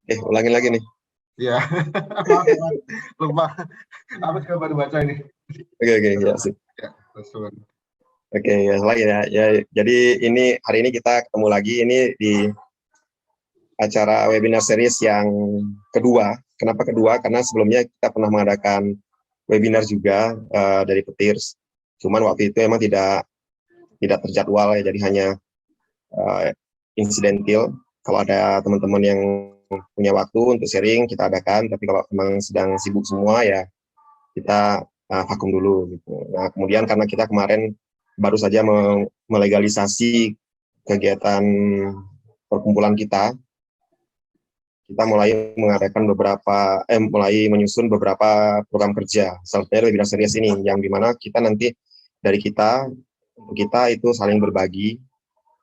Ulangin lagi nih. Iya, maaf, lupa. Aku juga baru baca ini. Oke, ya sih. Ya, Oke, ya lagi ya. Jadi hari ini kita ketemu lagi ini di acara webinar series yang kedua. Kenapa kedua? Karena sebelumnya kita pernah mengadakan webinar juga dari Petirs. Cuman waktu itu memang tidak terjadwal ya, jadi hanya insidental. Kalau ada teman-teman yang punya waktu untuk sharing, kita adakan. Tapi kalau memang sedang sibuk semua ya kita vakum dulu gitu. Nah, kemudian karena kita kemarin baru saja melegalisasi kegiatan perkumpulan kita mulai mengadakan mulai menyusun beberapa program kerja. Salah satunya webinar series ini, yang dimana kita nanti dari kita itu saling berbagi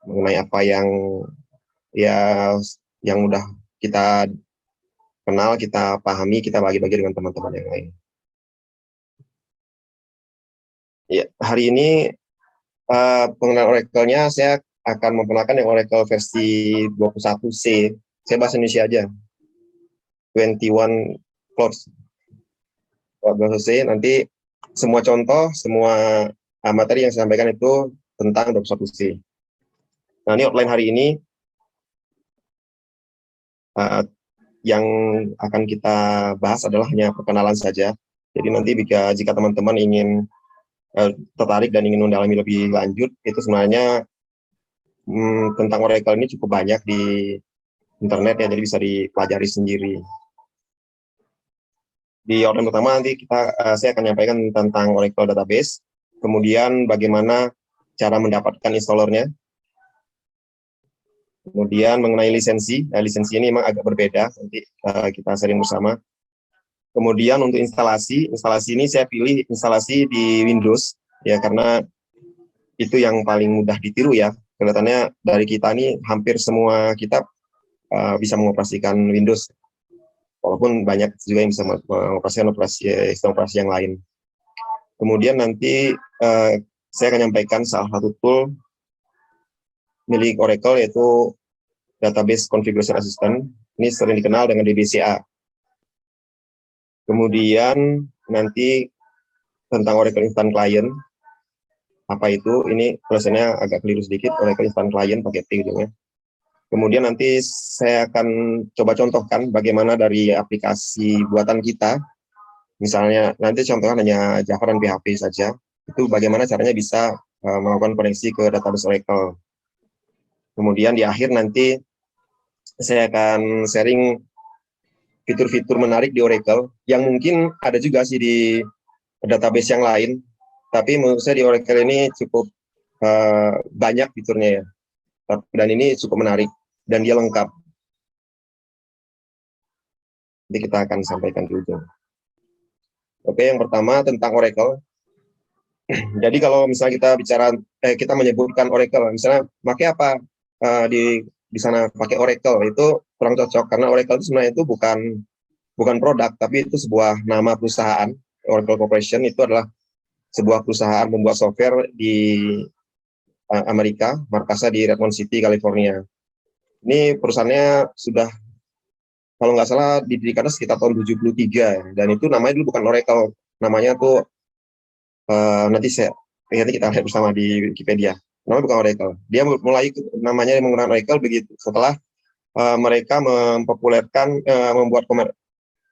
mengenai apa yang udah kita kenal, kita pahami, kita bagi-bagi dengan teman-teman yang lain. Ya, hari ini pengenalan Oracle-nya saya akan memperkenalkan yang Oracle versi 21C. Saya bahasa Indonesia aja. 21 Clouds. 21C, nanti semua contoh, semua materi yang saya sampaikan itu tentang 21C. Nah, ini outline hari ini yang akan kita bahas adalah hanya perkenalan saja. Jadi nanti jika teman-teman ingin tertarik dan ingin mendalami lebih lanjut, itu sebenarnya tentang Oracle ini cukup banyak di internet ya, jadi bisa dipelajari sendiri. Di outline pertama nanti saya akan menyampaikan tentang Oracle Database, kemudian bagaimana cara mendapatkan installernya, kemudian mengenai lisensi. Nah, lisensi ini memang agak berbeda, nanti kita sharing bersama. Kemudian untuk instalasi ini saya pilih instalasi di Windows ya, karena itu yang paling mudah ditiru ya. Kelihatannya dari kita ini hampir semua kita bisa mengoperasikan Windows, walaupun banyak juga yang bisa mengoperasikan sistem operasi yang lain. Kemudian nanti saya akan menyampaikan salah satu tool milik Oracle, yaitu Database Configuration Assistant. Ini sering dikenal dengan DBCA. Kemudian nanti tentang Oracle Instant Client. Apa itu? Ini tulisannya agak keliru sedikit, Oracle Instant Client pakai T ujungnya. Kemudian nanti saya akan coba contohkan bagaimana dari aplikasi buatan kita, misalnya nanti contohnya hanya Java dan PHP saja, itu bagaimana caranya bisa melakukan koneksi ke database Oracle. Kemudian di akhir nanti saya akan sharing fitur-fitur menarik di Oracle, yang mungkin ada juga sih di database yang lain, tapi menurut saya di Oracle ini cukup banyak fiturnya ya, dan ini cukup menarik, dan dia lengkap. Nanti kita akan sampaikan di ujung. Oke, yang pertama tentang Oracle. Jadi kalau misalnya kita menyebutkan Oracle, misalnya pakai apa di sana pakai Oracle, itu kurang cocok, karena Oracle itu sebenarnya itu bukan produk, tapi itu sebuah nama perusahaan. Oracle Corporation itu adalah sebuah perusahaan membuat software di Amerika, markasnya di Redmond City, California. Ini perusahaannya sudah, kalau nggak salah, didirikannya sekitar tahun 73, dan itu namanya dulu bukan Oracle, namanya tuh nanti kita lihat bersama di Wikipedia. Namanya bukan Oracle. Dia mulai namanya menggunakan Oracle begitu setelah mereka mempopulerkan membuat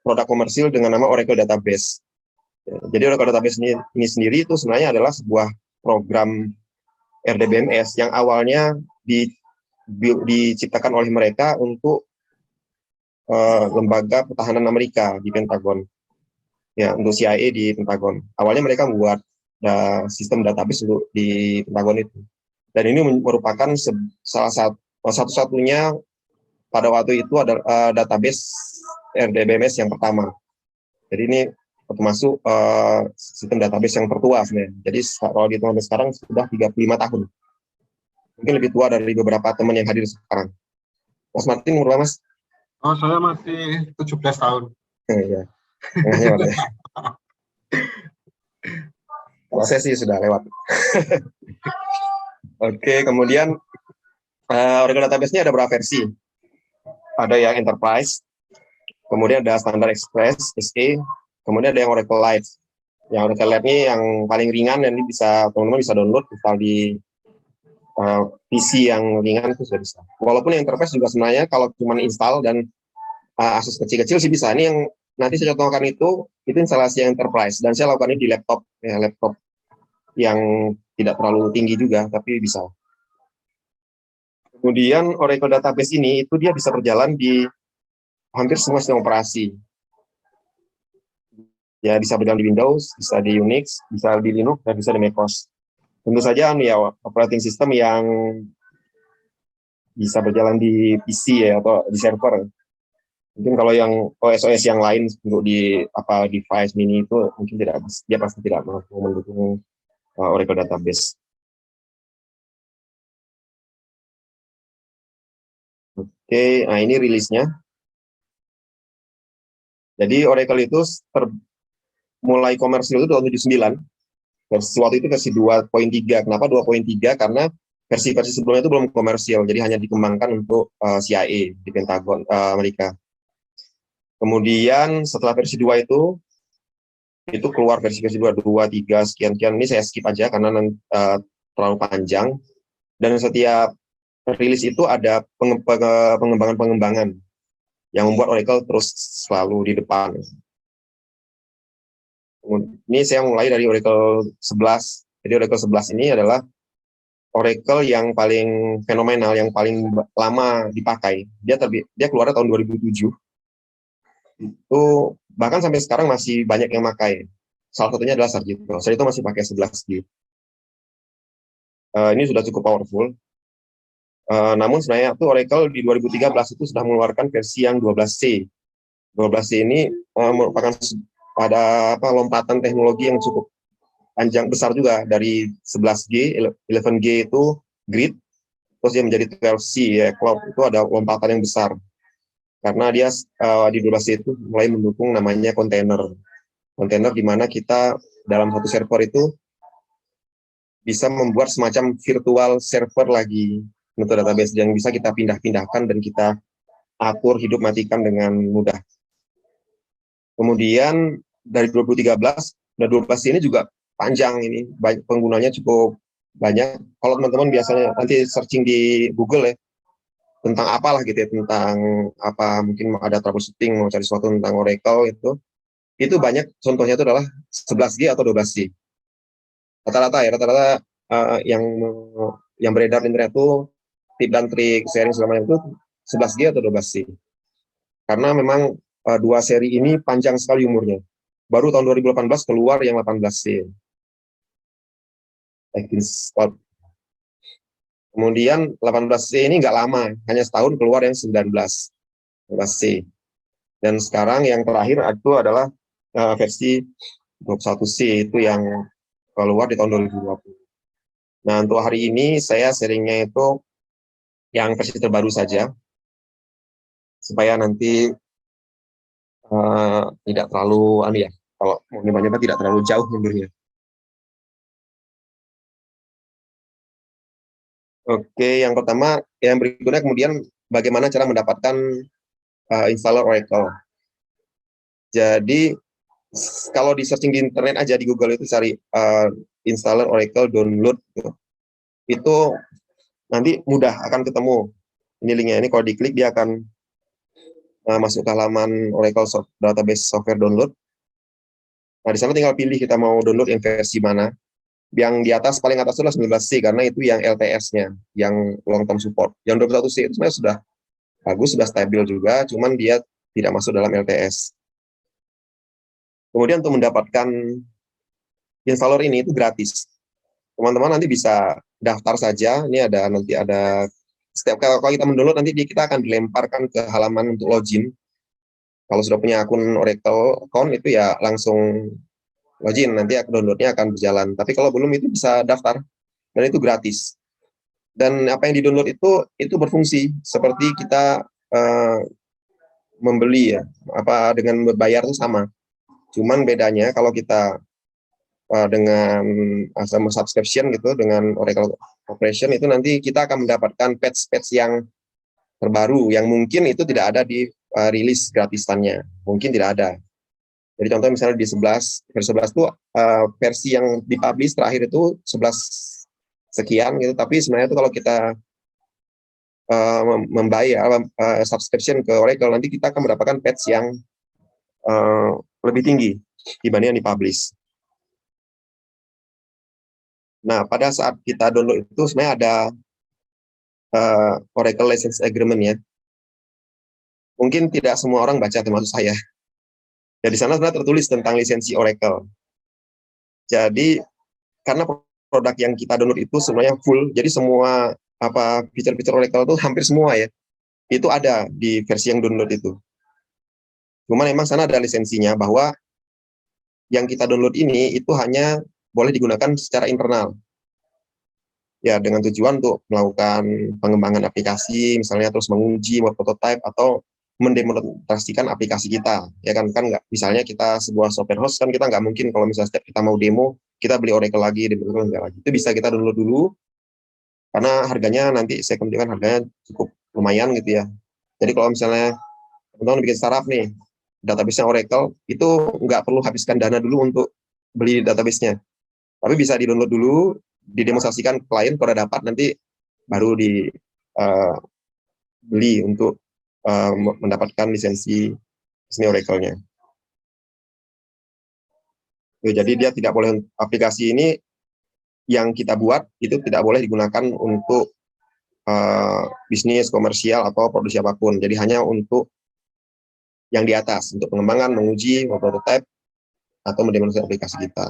produk komersil dengan nama Oracle Database. Jadi Oracle Database ini sendiri itu sebenarnya adalah sebuah program RDBMS yang awalnya diciptakan oleh mereka untuk lembaga pertahanan Amerika di Pentagon. Ya, untuk CIA di Pentagon. Awalnya mereka membuat sistem database di Pentagon itu. Dan ini merupakan salah satu-satunya pada waktu itu ada database RDBMS yang pertama. Jadi ini termasuk sistem database yang tertua sebenarnya. Jadi kalau dihitung sampai sekarang sudah 35 tahun. Mungkin lebih tua dari beberapa teman yang hadir sekarang. Mas Martin, umur berapa, Mas? Oh, saya masih 17 tahun. Iya. Kalau saya sih sudah lewat. Oke, kemudian Oracle Database ini ada beberapa versi. Ada yang Enterprise, kemudian ada Standard Express SE, kemudian ada yang Oracle Lite. Yang Oracle Lite ini yang paling ringan, dan ini bisa teman-teman bisa download install di PC yang ringan itu sudah bisa. Walaupun yang Enterprise juga sebenarnya kalau cuma install dan akses kecil-kecil sih bisa. Ini yang nanti saya contohkan itu instalasi yang Enterprise, dan saya lakukan ini di laptop, ya, laptop yang tidak terlalu tinggi juga, tapi bisa. Kemudian Oracle Database ini itu dia bisa berjalan di hampir semua sistem operasi. Ya, bisa berjalan di Windows, bisa di Unix, bisa di Linux, dan bisa di macOS. Tentu saja ya operating system yang bisa berjalan di PC ya, atau di server. Mungkin kalau yang OS yang lain untuk di device mini itu mungkin tidak, dia pasti tidak mampu mendukung Oracle Database. Oke, nah ini rilisnya. Jadi Oracle itu mulai komersil itu tahun 79. Waktu itu versi 2.3. Kenapa 2.3? Karena versi-versi sebelumnya itu belum komersil, jadi hanya dikembangkan untuk CIA di Pentagon Amerika. Kemudian setelah versi 2 itu keluar versi-versi 2, 3, sekian-sekian. Ini saya skip aja karena terlalu panjang. Dan setiap rilis itu ada pengembangan-pengembangan yang membuat Oracle terus selalu di depan. Ini saya mulai dari Oracle 11. Jadi Oracle 11 ini adalah Oracle yang paling fenomenal, yang paling lama dipakai. Dia keluar tahun 2007. Itu bahkan sampai sekarang masih banyak yang pakai. Salah satunya adalah Sarjito. Sarjito masih pakai 11G. Ini sudah cukup powerful. Namun sebenarnya itu Oracle di 2013 itu sudah mengeluarkan versi yang 12C. 12C ini merupakan pada lompatan teknologi yang cukup panjang besar juga, dari 11G, 11G itu grid, terus dia menjadi 12C ya, cloud. Itu ada lompatan yang besar karena dia di 12C itu mulai mendukung namanya kontainer di mana kita dalam satu server itu bisa membuat semacam virtual server lagi untuk database yang bisa kita pindah-pindahkan dan kita atur hidup matikan dengan mudah. Kemudian dari 2013 dan 12 ini juga panjang, ini penggunanya cukup banyak. Kalau teman-teman biasanya nanti searching di Google ya tentang apalah gitu ya, tentang apa, mungkin ada troubleshooting mau cari sesuatu tentang Oracle, itu banyak contohnya itu adalah 11G atau 12C. Rata-rata yang beredar di internet itu tip dan trik sharing selama itu 11G atau 12C. Karena memang dua seri ini panjang sekali umurnya. Baru tahun 2018 keluar yang 18C. Kemudian 18C ini nggak lama, hanya setahun keluar yang 19C. Dan sekarang yang terakhir itu adalah versi 21C, itu yang keluar di tahun 2020. Nah, untuk hari ini saya sharingnya itu yang versi terbaru saja, supaya nanti tidak terlalu kalau mau nyoba-nyoba tidak terlalu jauh mundurnya. Oke, yang pertama, yang berikutnya kemudian bagaimana cara mendapatkan installer Oracle. Jadi kalau di searching di internet aja di Google itu cari installer Oracle download, itu nanti mudah akan ketemu ini linknya. Ini kalau diklik dia akan masuk ke halaman Oracle Database Software Download. Nah, di sana tinggal pilih kita mau download yang versi mana. Yang di atas, paling atas itu adalah 19C, karena itu yang LTS-nya, yang long term support. Yang 21C itu sebenarnya sudah bagus, sudah stabil juga, cuman dia tidak masuk dalam LTS. Kemudian untuk mendapatkan installer ini itu gratis. Teman-teman nanti bisa daftar saja. Ini nanti ada setiap kali kita mendownload, nanti kita akan dilemparkan ke halaman untuk login. Kalau sudah punya akun Oracle account itu ya langsung login, nanti downloadnya akan berjalan. Tapi kalau belum itu bisa daftar, dan itu gratis. Dan apa yang di-download itu berfungsi seperti kita membeli ya, dengan berbayar itu sama. Cuman bedanya kalau kita dengan sama subscription gitu, dengan Oracle Corporation, itu nanti kita akan mendapatkan patch-patch yang terbaru, yang mungkin itu tidak ada di rilis gratisannya, mungkin tidak ada. Jadi contoh misalnya di 11, versi 11 itu versi yang dipublish terakhir itu 11 sekian gitu, tapi sebenarnya itu kalau kita membayar subscription ke Oracle, nanti kita akan mendapatkan patch yang lebih tinggi dibanding yang dipublish. Nah, pada saat kita download itu sebenarnya ada Oracle License Agreement ya. Mungkin tidak semua orang baca, termasuk saya. Ya, di sana sebenarnya tertulis tentang lisensi Oracle. Jadi, karena produk yang kita download itu sebenarnya full, jadi semua fitur-fitur Oracle itu hampir semua ya, itu ada di versi yang download itu. Cuman memang sana ada lisensinya bahwa yang kita download ini itu hanya boleh digunakan secara internal. Ya, dengan tujuan untuk melakukan pengembangan aplikasi, misalnya terus menguji, prototype, atau mendemonstrasikan aplikasi kita. Ya kan nggak, misalnya kita sebuah software host, kan kita nggak mungkin kalau misalnya setiap kita mau demo, kita beli Oracle lagi, lagi. Itu bisa kita download dulu, karena harganya nanti saya kemudian harganya cukup lumayan gitu ya. Jadi kalau misalnya teman-teman bikin startup nih, database-nya Oracle, itu nggak perlu habiskan dana dulu untuk beli database-nya. Tapi bisa di-download dulu, didemonstrasikan ke klien, kalau udah dapat nanti baru beli untuk mendapatkan lisensi Oracle-nya. Jadi dia tidak boleh, aplikasi ini yang kita buat itu tidak boleh digunakan untuk bisnis, komersial, atau produksi apapun. Jadi hanya untuk yang di atas, untuk pengembangan, menguji, prototype, atau mendemonstrasikan aplikasi kita.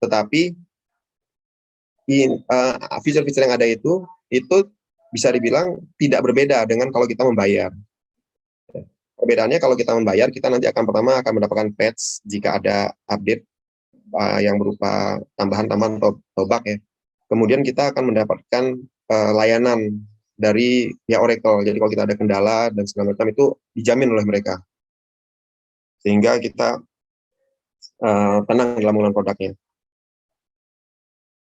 Tetapi fitur-fitur yang ada itu bisa dibilang tidak berbeda dengan kalau kita membayar. Perbedaannya kalau kita membayar, kita nanti pertama akan mendapatkan patch jika ada update yang berupa tambahan-tambahan atau bug ya. Kemudian kita akan mendapatkan layanan dari Oracle. Jadi kalau kita ada kendala dan segala macam itu dijamin oleh mereka. Sehingga kita tenang dalam menggunakan produknya.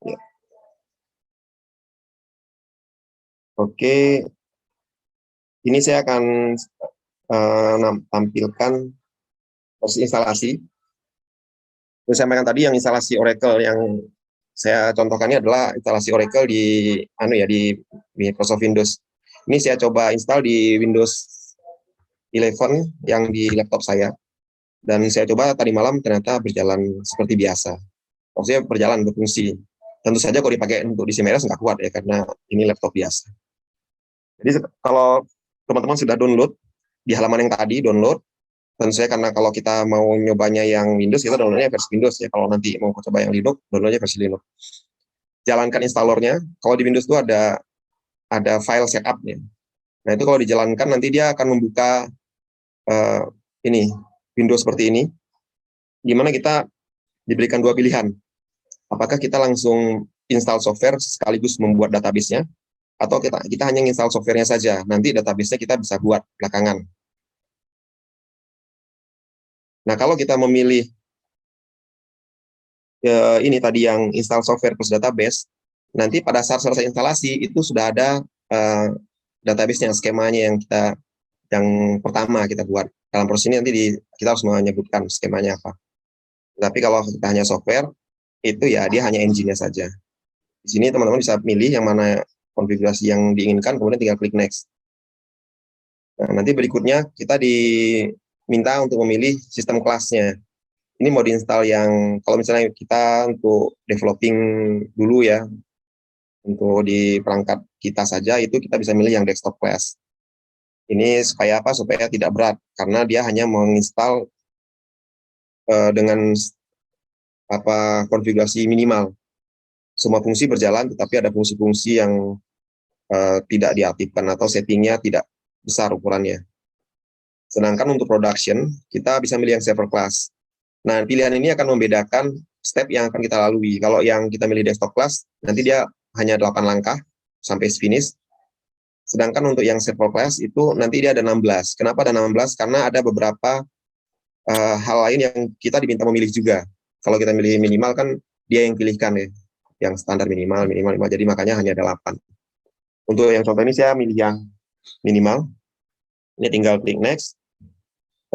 Ya. Oke, ini saya akan tampilkan proses instalasi. Saya sampaikan tadi yang instalasi Oracle yang saya contohkannya adalah instalasi Oracle di Microsoft Windows. Ini saya coba install di Windows 11 yang di laptop saya. Dan saya coba tadi malam ternyata berjalan seperti biasa. Maksudnya berjalan, berfungsi. Tentu saja kalau dipakai untuk di CMS nggak kuat ya, karena ini laptop biasa. Jadi kalau teman-teman sudah download di halaman yang tadi, download, tentu saja karena kalau kita mau nyobanya yang Windows, kita downloadnya versi Windows ya. Kalau nanti mau coba yang Linux, downloadnya versi Linux. Jalankan installernya. Kalau di Windows itu ada file setup-nya. Nah itu kalau dijalankan nanti dia akan membuka ini Windows seperti ini, di mana kita diberikan dua pilihan. Apakah kita langsung install software sekaligus membuat database-nya, atau kita hanya install software-nya saja, nanti database-nya kita bisa buat belakangan. Nah, kalau kita memilih ini tadi yang install software plus database, nanti pada saat selesai instalasi itu sudah ada database-nya, skemanya yang pertama kita buat. Dalam proses ini nanti kita harus menyebutkan skemanya apa. Tapi kalau kita hanya software, itu ya dia hanya engine-nya saja. Di sini teman-teman bisa pilih yang mana konfigurasi yang diinginkan, kemudian tinggal klik next. Nah, nanti berikutnya kita diminta untuk memilih sistem kelasnya. Ini mau diinstal yang, kalau misalnya kita untuk developing dulu ya, untuk di perangkat kita saja, itu kita bisa milih yang desktop class. Ini supaya apa? Supaya tidak berat, karena dia hanya menginstal dengan konfigurasi minimal. Semua fungsi berjalan, tetapi ada fungsi-fungsi yang tidak diaktifkan atau settingnya tidak besar ukurannya. Sedangkan untuk production, kita bisa milih yang server class. Nah, pilihan ini akan membedakan step yang akan kita lalui. Kalau yang kita milih desktop class, nanti dia hanya 8 langkah sampai finish. Sedangkan untuk yang server class itu nanti dia ada 16. Kenapa ada 16? Karena ada beberapa hal lain yang kita diminta memilih juga. Kalau kita milih minimal kan dia yang pilihkan ya, yang standar minimal. Jadi makanya hanya ada 8. Untuk yang contoh ini saya milih yang minimal. Ini tinggal klik next.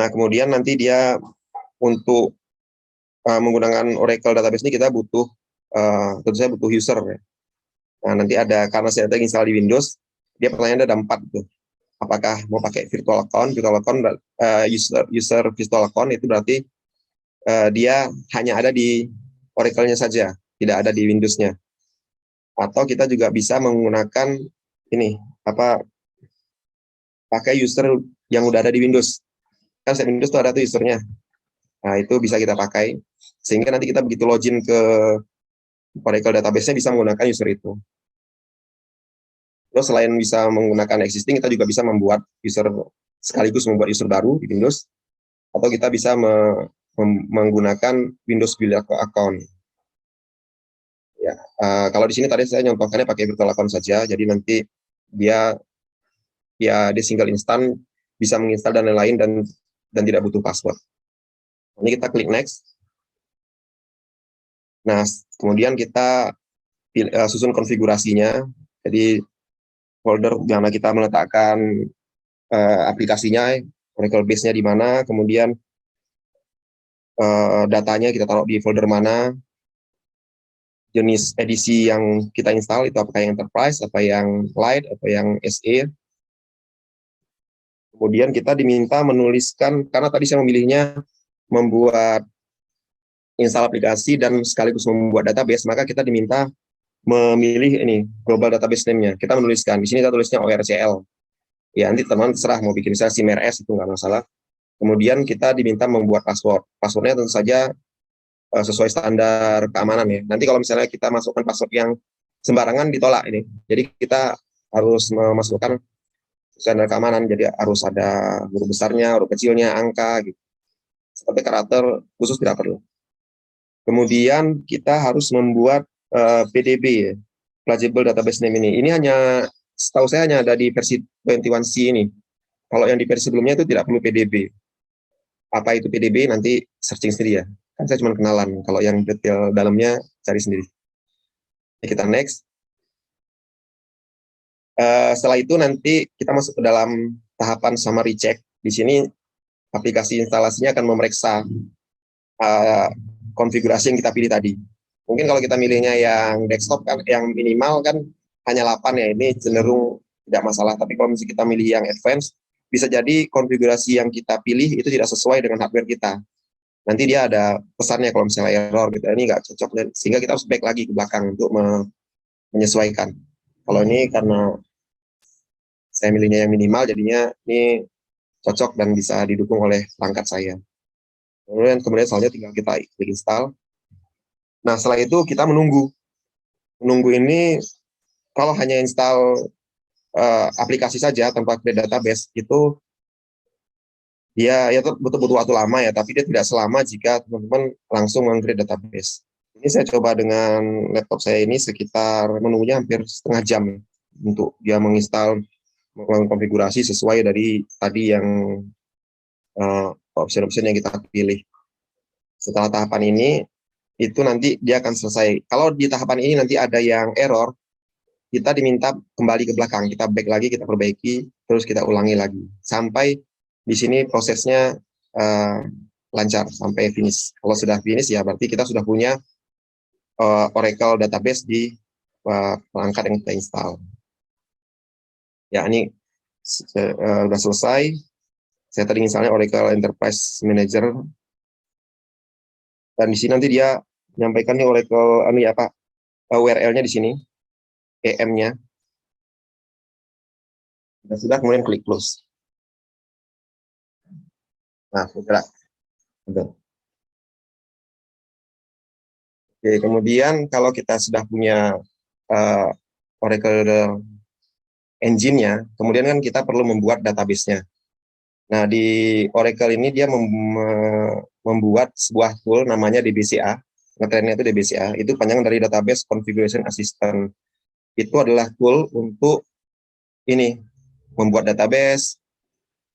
Nah, kemudian nanti dia untuk menggunakan Oracle database ini kita butuh, tentu saja butuh user. Ya. Nah, nanti ada, karena saya tadi install di Windows, dia pertanyaannya ada 4 tuh. Apakah mau pakai virtual account, user virtual account itu berarti dia hanya ada di Oracle-nya saja, tidak ada di Windows-nya. Atau kita juga bisa menggunakan ini, pakai user yang udah ada di Windows. Kan setiap Windows tuh ada tuh usernya. Nah, itu bisa kita pakai. Sehingga nanti kita begitu login ke Oracle database-nya bisa menggunakan user itu. Terus selain bisa menggunakan existing, kita juga bisa membuat user, sekaligus membuat user baru di Windows. Atau kita bisa menggunakan Windows Build Account. Ya, kalau di sini tadi saya nyontohkannya pakai virtual account saja, jadi nanti dia di single instan bisa menginstal dan lain-lain dan tidak butuh password. Ini kita klik next. Nah, kemudian kita susun konfigurasinya. Jadi folder di mana kita meletakkan aplikasinya, Oracle base-nya di mana, kemudian datanya kita taruh di folder mana, jenis edisi yang kita install itu apakah yang enterprise, apa yang light, apa yang SE. Kemudian kita diminta menuliskan, karena tadi saya memilihnya membuat install aplikasi dan sekaligus membuat database, maka kita diminta memilih ini global database name-nya. Kita menuliskan di sini kita tulisnya ORCL. Ya, nanti teman terserah mau bikin misalnya CMRS itu nggak masalah. Kemudian kita diminta membuat password. Passwordnya tentu saja sesuai standar keamanan ya. Nanti kalau misalnya kita masukkan password yang sembarangan ditolak ini. Jadi kita harus memasukkan standar keamanan. Jadi harus ada huruf besarnya, huruf kecilnya, angka gitu. Seperti karakter khusus tidak perlu. Kemudian kita harus membuat PDB ya, Plausible Database Name ini. Ini hanya setahu saya hanya ada di versi 21C ini. Kalau yang di versi sebelumnya itu tidak perlu PDB. Apa itu PDB nanti searching sendiri ya. Kan saya cuma kenalan, kalau yang detail dalamnya cari sendiri. Kita next. Setelah itu nanti kita masuk ke dalam tahapan summary check. Di sini aplikasi instalasinya akan memeriksa konfigurasi yang kita pilih tadi. Mungkin kalau kita milihnya yang desktop kan, yang minimal kan hanya 8 ya, ini cenderung tidak masalah. Tapi kalau misalnya kita milih yang advance, bisa jadi konfigurasi yang kita pilih itu tidak sesuai dengan hardware kita. Nanti dia ada pesannya kalau misalnya error gitu, ini nggak cocok, dan sehingga kita harus back lagi ke belakang untuk menyesuaikan. Kalau ini karena saya milihnya yang minimal, jadinya ini cocok dan bisa didukung oleh perangkat saya. Kemudian selanjutnya tinggal kita klik install. Nah, setelah itu kita menunggu. Menunggu ini kalau hanya install aplikasi saja tanpa create database itu ya butuh waktu lama ya, tapi dia tidak selama jika teman-teman langsung meng-create database. Ini saya coba dengan laptop saya ini sekitar menunggunya hampir setengah jam untuk dia menginstal, mengkonfigurasi sesuai dari tadi yang option-option yang kita pilih. Setelah tahapan ini, itu nanti dia akan selesai. Kalau di tahapan ini nanti ada yang error, kita diminta kembali ke belakang, kita back lagi, kita perbaiki, terus kita ulangi lagi. Sampai di sini prosesnya lancar, sampai finish. Kalau sudah finish, ya berarti kita sudah punya Oracle database di perangkat yang kita install. Ya, ini sudah selesai. Saya tadi misalnya Oracle Enterprise Manager. Dan di sini nanti dia menyampaikan nih Oracle URL-nya di sini, EM-nya. Sudah, kemudian klik close. Nah, bergerak. Oke, kemudian kalau kita sudah punya Oracle engine-nya, kemudian kan kita perlu membuat database-nya. Nah, di Oracle ini dia membuat sebuah tool namanya DBCA. Ngetrennya itu DBCA, itu panjang dari Database Configuration Assistant. Itu adalah tool untuk ini, membuat database,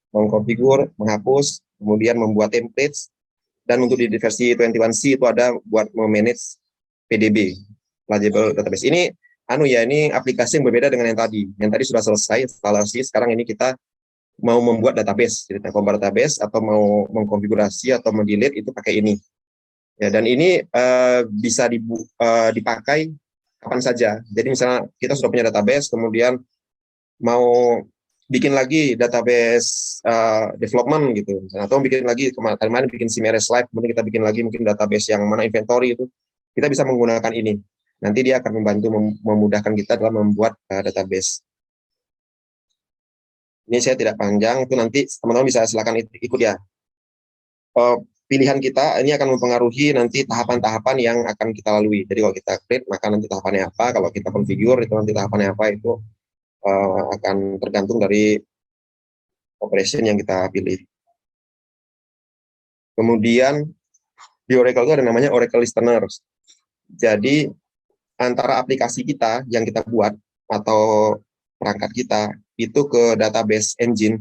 mengkonfigur, menghapus, kemudian membuat templates, dan untuk di versi 21C itu ada buat memanage PDB, Plausible Database. Ini ini aplikasi yang berbeda dengan yang tadi. Yang tadi sudah selesai instalasi, sekarang ini kita mau membuat database, cerita membuat database atau mau mengkonfigurasi atau mendelete itu pakai ini. Ya, dan ini bisa dipakai kapan saja. Jadi misalnya kita sudah punya database, kemudian mau bikin lagi database development gitu, atau bikin lagi kemarin bikin CMS Live, kemudian kita bikin lagi mungkin database yang mana inventory itu, kita bisa menggunakan ini. Nanti dia akan membantu memudahkan kita dalam membuat database. Ini saya tidak panjang, itu nanti teman-teman bisa silakan ikut ya. Pilihan kita ini akan mempengaruhi nanti tahapan-tahapan yang akan kita lalui. Jadi kalau kita create, maka nanti tahapannya apa, kalau kita configure, itu nanti tahapannya apa, itu akan tergantung dari operation yang kita pilih. Kemudian di Oracle itu ada namanya Oracle Listeners. Jadi antara aplikasi kita yang kita buat atau perangkat kita itu ke database engine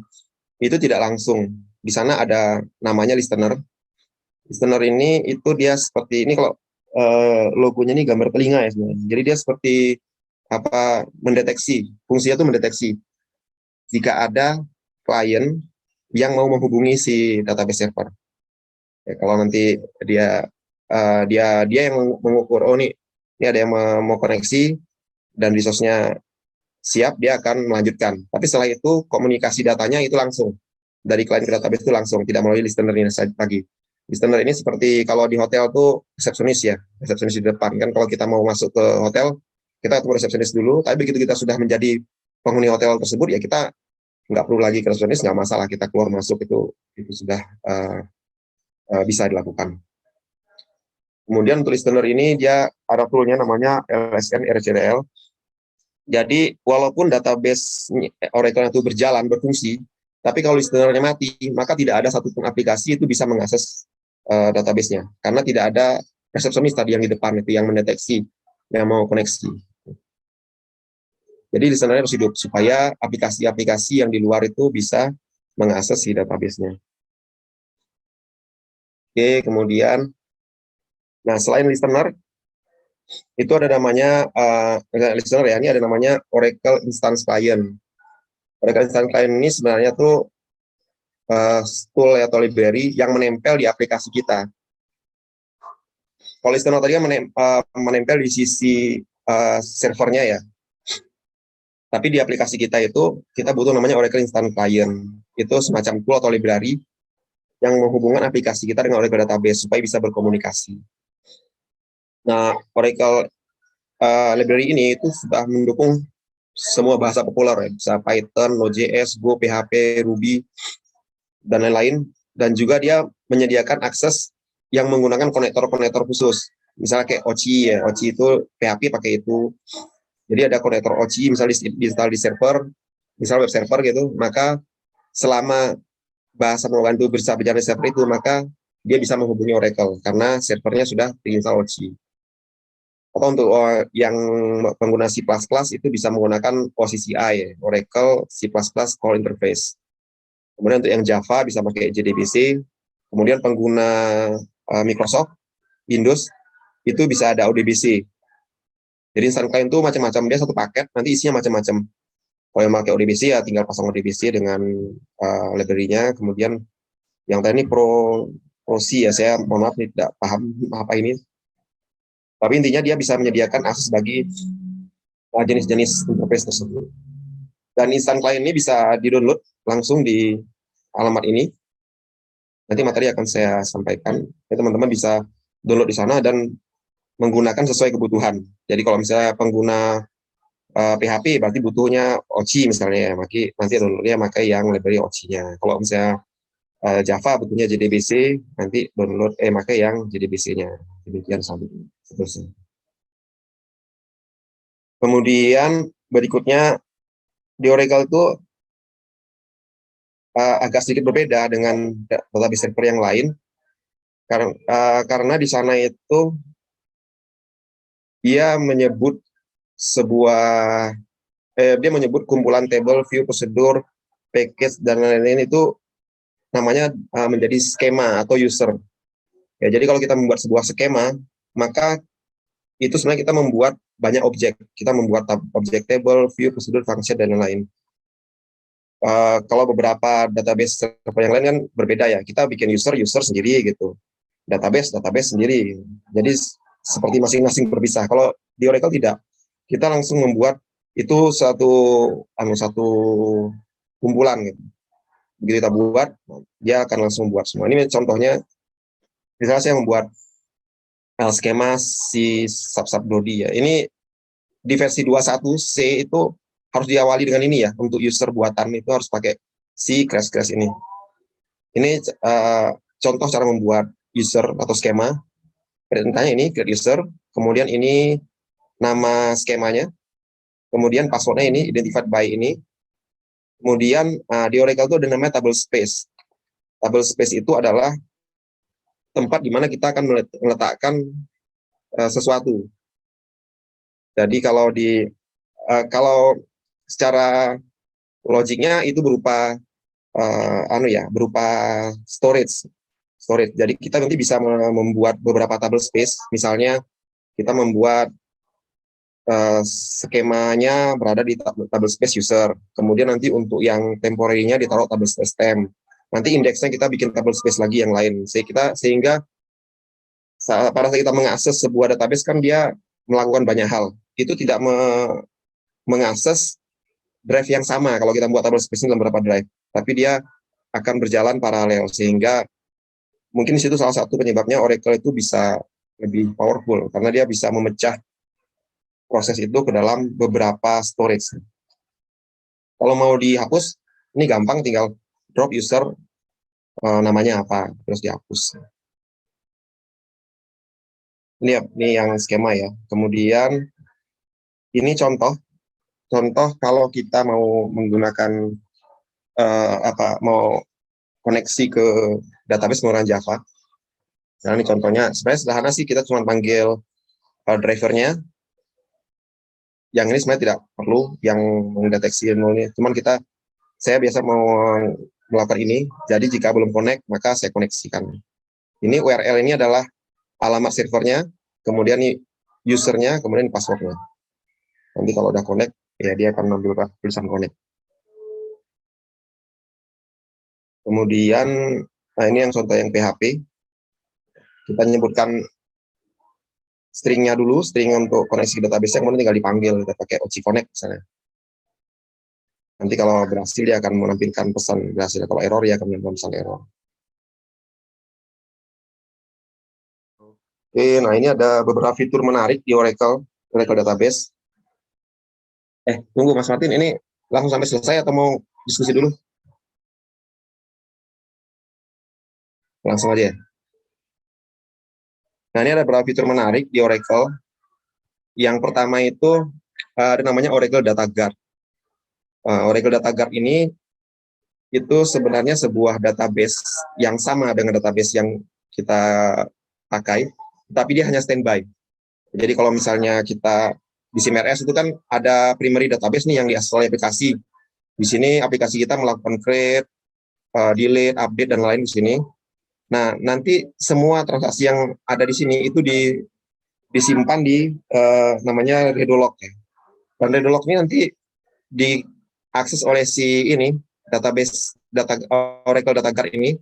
itu tidak langsung. Di sana ada namanya listener. Listener ini itu dia seperti ini, kalau logonya ini gambar telinga ya sebenarnya. Jadi dia seperti apa, mendeteksi, fungsinya itu mendeteksi jika ada klien yang mau menghubungi si database server. Ya, kalau nanti dia yang mengukur, oh ini ada yang mau koneksi dan resource-nya siap, dia akan melanjutkan. Tapi setelah itu komunikasi datanya itu langsung dari klien ke database, itu langsung, tidak melalui listener ini lagi. Listener ini seperti kalau di hotel tuh resepsionis ya, resepsionis di depan kan. Kalau kita mau masuk ke hotel, kita ketemu resepsionis dulu. Tapi begitu kita sudah menjadi penghuni hotel tersebut, ya kita nggak perlu lagi ke resepsionis, nggak masalah, kita keluar masuk itu sudah bisa dilakukan. Kemudian untuk listener ini dia ada toolnya namanya LSN RCDL. Jadi walaupun database Oracle itu berjalan, berfungsi, tapi kalau listenernya mati, maka tidak ada satupun aplikasi itu bisa mengakses database-nya, karena tidak ada resepsionis tadi yang di depan itu yang mendeteksi yang mau koneksi. Jadi listenernya harus hidup supaya aplikasi-aplikasi yang di luar itu bisa mengakses si database-nya. Oke, kemudian, nah selain listener, itu ada namanya listener ya, ini ada namanya Oracle Instance Client. Oracle Instance Client ini sebenarnya tuh tool atau library yang menempel di aplikasi kita. Kalau listener tadi kan menempel di sisi servernya ya. Tapi di aplikasi kita itu kita butuh namanya Oracle Instance Client. Itu semacam tool atau library yang menghubungkan aplikasi kita dengan Oracle Database supaya bisa berkomunikasi. Nah, Oracle library ini itu sudah mendukung semua bahasa populer ya, bisa Python, Node.js, Go, PHP, Ruby, dan lain-lain. Dan juga dia menyediakan akses yang menggunakan konektor-konektor khusus. Misalnya kayak OCI ya, OCI itu PHP pakai itu. Jadi ada konektor OCI misalnya diinstal di server, misalnya web server gitu, maka selama bahasa pengolahan itu bisa berjalan di server itu, maka dia bisa menghubungi Oracle karena servernya sudah diinstal OCI. Atau untuk yang pengguna C++ itu bisa menggunakan OCCI ya, Oracle C++ Call Interface. Kemudian untuk yang Java bisa pakai JDBC. Kemudian pengguna Microsoft Windows itu bisa ada ODBC. Jadi instance client itu macam-macam, dia satu paket, nanti isinya macam-macam. Kalau yang pakai ODBC ya tinggal pasang ODBC dengan library-nya. Kemudian yang tadi ini Pro C ya, saya mohon maaf tidak paham apa ini. Tapi intinya dia bisa menyediakan akses bagi jenis-jenis interface tersebut. Dan instant client ini bisa di-download langsung di alamat ini. Nanti materi akan saya sampaikan. Teman-teman bisa download di sana dan menggunakan sesuai kebutuhan. Jadi kalau misalnya pengguna PHP berarti butuhnya OCI misalnya, nanti downloadnya pakai yang library OCI-nya. Kalau misalnya Java butuhnya JDBC, nanti download pakai yang JDBC-nya. Demikian seterusnya. Kemudian berikutnya di Oracle itu agak sedikit berbeda dengan database server yang lain, karena di sana itu dia menyebut dia menyebut kumpulan table, view, prosedur, package, dan lain-lain itu namanya menjadi skema atau user. Ya, jadi kalau kita membuat sebuah skema, maka itu sebenarnya kita membuat banyak objek. Kita membuat objek table, view, prosedur, function, dan lain-lain. Kalau beberapa database server yang lain kan berbeda ya. Kita bikin user sendiri gitu. Database sendiri. Jadi seperti masing-masing berpisah. Kalau di Oracle tidak. Kita langsung membuat itu satu kumpulan gitu. Begitu kita buat, dia akan langsung buat semua. Ini contohnya, misalnya saya membuat skema si sub Dodi ya. Ini di versi 21C itu harus diawali dengan ini ya. Untuk user buatan itu harus pakai si crash ini. Ini contoh cara membuat user atau skema. Perintahnya ini create user, kemudian ini nama skemanya, kemudian passwordnya ini identified by ini. Kemudian di Oracle itu ada namanya table space. Table space itu adalah tempat di mana kita akan meletakkan sesuatu. Jadi kalau secara logiknya itu berupa berupa storage. Jadi kita nanti bisa membuat beberapa table space. Misalnya kita membuat skemanya berada di table space user. Kemudian nanti untuk yang temporary-nya ditaruh table space temp. Nanti indeksnya kita bikin table space lagi yang lain. Sehingga pada saat kita mengakses sebuah database kan dia melakukan banyak hal. Itu tidak mengakses drive yang sama kalau kita buat table space dalam beberapa drive. Tapi dia akan berjalan paralel. Sehingga mungkin di situ salah satu penyebabnya Oracle itu bisa lebih powerful. Karena dia bisa memecah proses itu ke dalam beberapa storage. Kalau mau dihapus, ini gampang, tinggal drop user namanya apa, terus dihapus. Ini yang skema ya. Kemudian ini contoh kalau kita mau menggunakan mau koneksi ke database menggunakan Java. Nah, ini contohnya sebenarnya sederhana sih, kita cuma panggil drivernya. Yang ini sebenarnya tidak perlu yang mendeteksi nolnya. Cuman saya biasa mau melakukan ini. Jadi jika belum connect, maka saya koneksikan. Ini URL ini adalah alamat servernya, kemudian ini usernya, kemudian passwordnya. Nanti kalau udah connect, ya dia akan mengambil tulisan connect. Kemudian, ini yang contoh yang PHP. Kita menyebutkan stringnya dulu, string untuk koneksi ke database, kemudian tinggal dipanggil, kita pakai OC connect misalnya. Nanti kalau berhasil dia akan menampilkan pesan berhasil, kalau error ya akan menampilkan pesan error. Oke, nah ini ada beberapa fitur menarik di Oracle Database. Tunggu Mas Martin, ini langsung sampai selesai atau mau diskusi dulu? Langsung aja ya. Nah, ini ada beberapa fitur menarik di Oracle. Yang pertama itu ada namanya Oracle Data Guard. Oracle Data Guard ini itu sebenarnya sebuah database yang sama dengan database yang kita pakai, tapi dia hanya standby. Jadi kalau misalnya kita di SIMRS itu kan ada primary database nih yang diinstal aplikasi. Di sini aplikasi kita melakukan create, delete, update, dan lain di sini. Nah, nanti semua transaksi yang ada di sini itu disimpan di namanya Redolog ya. Dan Redolog ini nanti diakses oleh si ini database Oracle Data Guard ini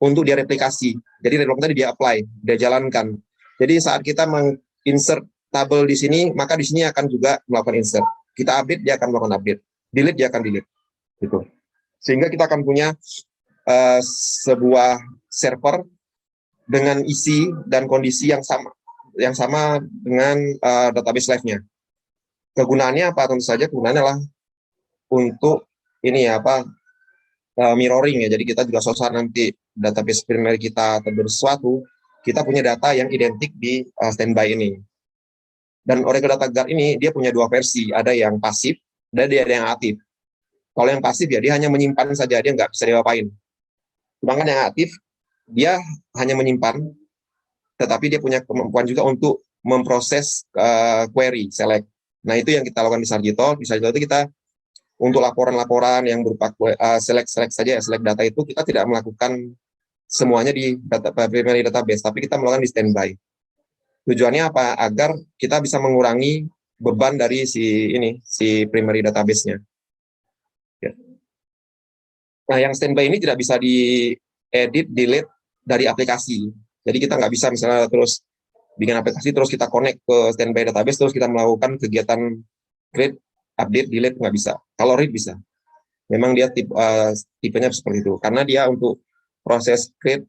untuk dia replikasi. Jadi Redolog tadi dia apply, dia jalankan. Jadi saat kita menginsert tabel di sini, maka di sini akan juga melakukan insert. Kita update, dia akan melakukan update. Delete, dia akan delete. Gitu. Sehingga kita akan punya sebuah server dengan isi dan kondisi yang sama dengan database live-nya. Kegunaannya apa? Tentu saja kegunaannya adalah untuk ini ya mirroring ya. Jadi kita juga suatu saat nanti database primary kita terjadi sesuatu, kita punya data yang identik di standby ini. Dan Oracle Data Guard ini dia punya dua versi, ada yang pasif dan ada yang aktif. Kalau yang pasif ya dia hanya menyimpan saja, dia nggak bisa diapain. Sedangkan yang aktif, dia hanya menyimpan, tetapi dia punya kemampuan juga untuk memproses query, select. Nah, itu yang kita lakukan di Sarjito. Di Sarjito itu kita, untuk laporan-laporan yang berupa select saja, select data itu, kita tidak melakukan semuanya di primary database, tapi kita melakukan di standby. Tujuannya apa? Agar kita bisa mengurangi beban dari si primary database-nya. Nah, yang standby ini tidak bisa diedit, delete dari aplikasi. Jadi kita nggak bisa misalnya terus bikin aplikasi, terus kita connect ke standby database, terus kita melakukan kegiatan create, update, delete, nggak bisa. Kalau read bisa. Memang dia tipenya seperti itu. Karena dia untuk proses create,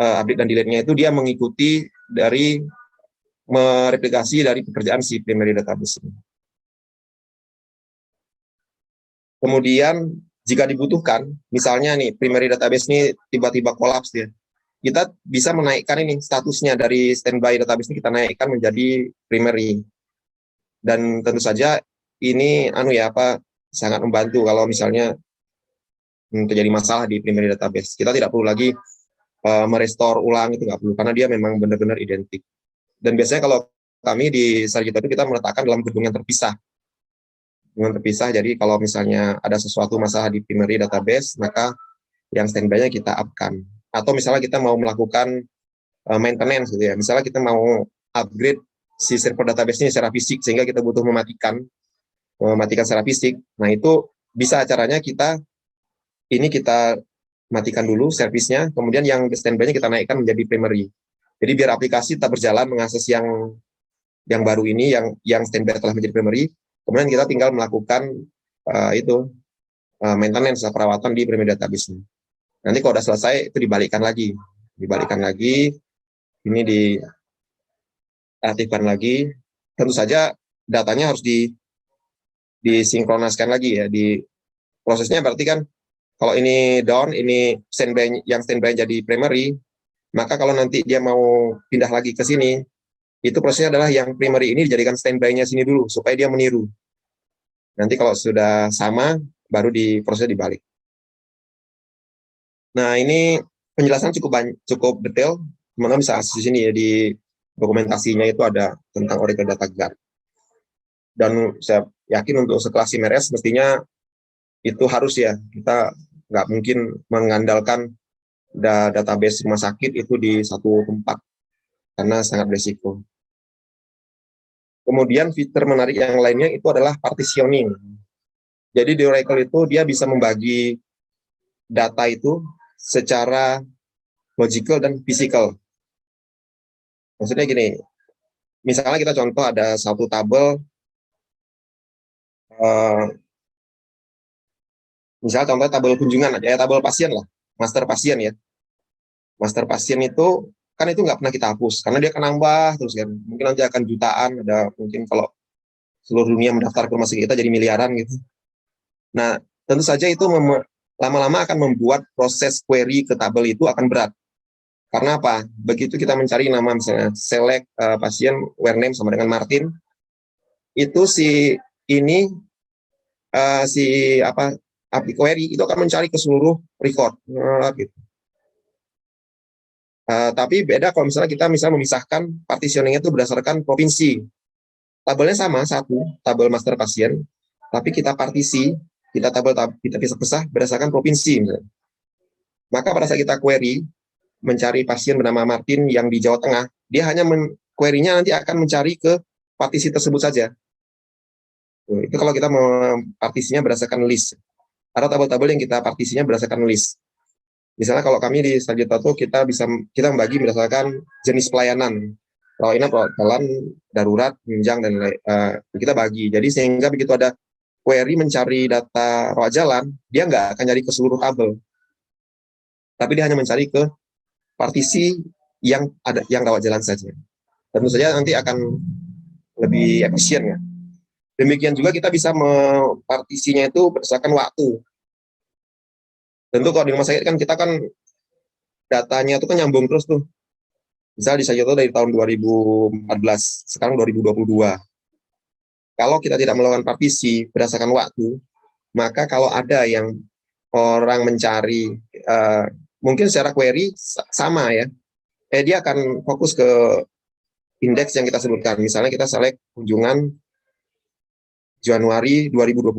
update, dan delete-nya itu dia mengikuti dari mereplikasi dari pekerjaan si primary database ini. Kemudian jika dibutuhkan, misalnya nih primary database ini tiba-tiba kolaps dia, kita bisa menaikkan ini statusnya dari standby database ini, kita naikkan menjadi primary. Dan tentu saja ini sangat membantu kalau misalnya terjadi masalah di primary database. Kita tidak perlu lagi merestore ulang, itu nggak perlu, karena dia memang benar-benar identik. Dan biasanya kalau kami di Sarjito itu kita meletakkan dalam gedung yang terpisah. Jadi kalau misalnya ada sesuatu masalah di primary database, maka yang standby-nya kita up-kan. Atau misalnya kita mau melakukan maintenance gitu ya. Misalnya kita mau upgrade si server database ini secara fisik, sehingga kita butuh mematikan secara fisik. Nah, itu bisa caranya kita matikan dulu servisnya, kemudian yang standby-nya kita naikkan menjadi primary. Jadi biar aplikasi tetap berjalan mengakses yang baru ini, yang standby telah menjadi primary. Kemudian kita tinggal melakukan maintenance, perawatan di primary database. Nanti kalau sudah selesai itu dibalikkan lagi, ini diaktifkan lagi. Tentu saja datanya harus disinkronaskan lagi ya. Di prosesnya berarti kan kalau ini down, ini standby jadi primary, maka kalau nanti dia mau pindah lagi ke sini, itu prosesnya adalah yang primary ini dijadikan standby-nya sini dulu, supaya dia meniru. Nanti kalau sudah sama, baru prosesnya dibalik. Nah, ini penjelasan cukup detail. Teman-teman bisa akses di sini ya, di dokumentasinya itu ada tentang Oracle Data Guard. Dan saya yakin untuk setelah SIMRS, mestinya itu harus ya, kita nggak mungkin mengandalkan database rumah sakit itu di satu tempat, karena sangat berisiko. Kemudian fitur menarik yang lainnya itu adalah partitioning. Jadi di Oracle itu dia bisa membagi data itu secara logical dan physical. Maksudnya gini, misalnya kita contoh ada satu tabel, misalnya contoh tabel kunjungan aja, tabel pasien lah, master pasien ya. Master pasien itu kan itu nggak pernah kita hapus, karena dia akan nambah terus kan. Mungkin nanti akan jutaan, ada mungkin kalau seluruh dunia mendaftar ke rumah sakit kita jadi miliaran gitu. Nah, tentu saja itu lama-lama akan membuat proses query ke tabel itu akan berat. Karena apa? Begitu kita mencari nama, misalnya select pasien where name sama dengan Martin, itu aplik query itu akan mencari ke seluruh record gitu. Tapi beda kalau misalnya kita memisahkan partitioning itu berdasarkan provinsi. Tabelnya sama, satu tabel master pasien, tapi kita partisi, kita pisah berdasarkan provinsi misalnya. Maka pada saat kita query mencari pasien bernama Martin yang di Jawa Tengah, dia hanya query-nya nanti akan mencari ke partisi tersebut saja. Itu kalau kita partisinya berdasarkan list. Ada tabel-tabel yang kita partisinya berdasarkan list. Misalnya kalau kami di Sarjito kita membagi berdasarkan jenis pelayanan. Kalau ini jalan darurat, menunjang, dan kita bagi. Jadi sehingga begitu ada query mencari data rawat jalan, dia nggak akan nyari ke seluruh tabel, tapi dia hanya mencari ke partisi yang rawat jalan saja. Tentu saja nanti akan lebih efisien ya. Demikian juga kita bisa partisinya itu berdasarkan waktu. Tentu kalau di rumah sakit kan kita kan datanya itu kan nyambung terus tuh. Misal di Sarjito dari tahun 2014, sekarang 2022. Kalau kita tidak melakukan partisi berdasarkan waktu, maka kalau ada yang orang mencari, mungkin secara query sama ya, dia akan fokus ke indeks yang kita sebutkan. Misalnya kita select kunjungan Januari 2022.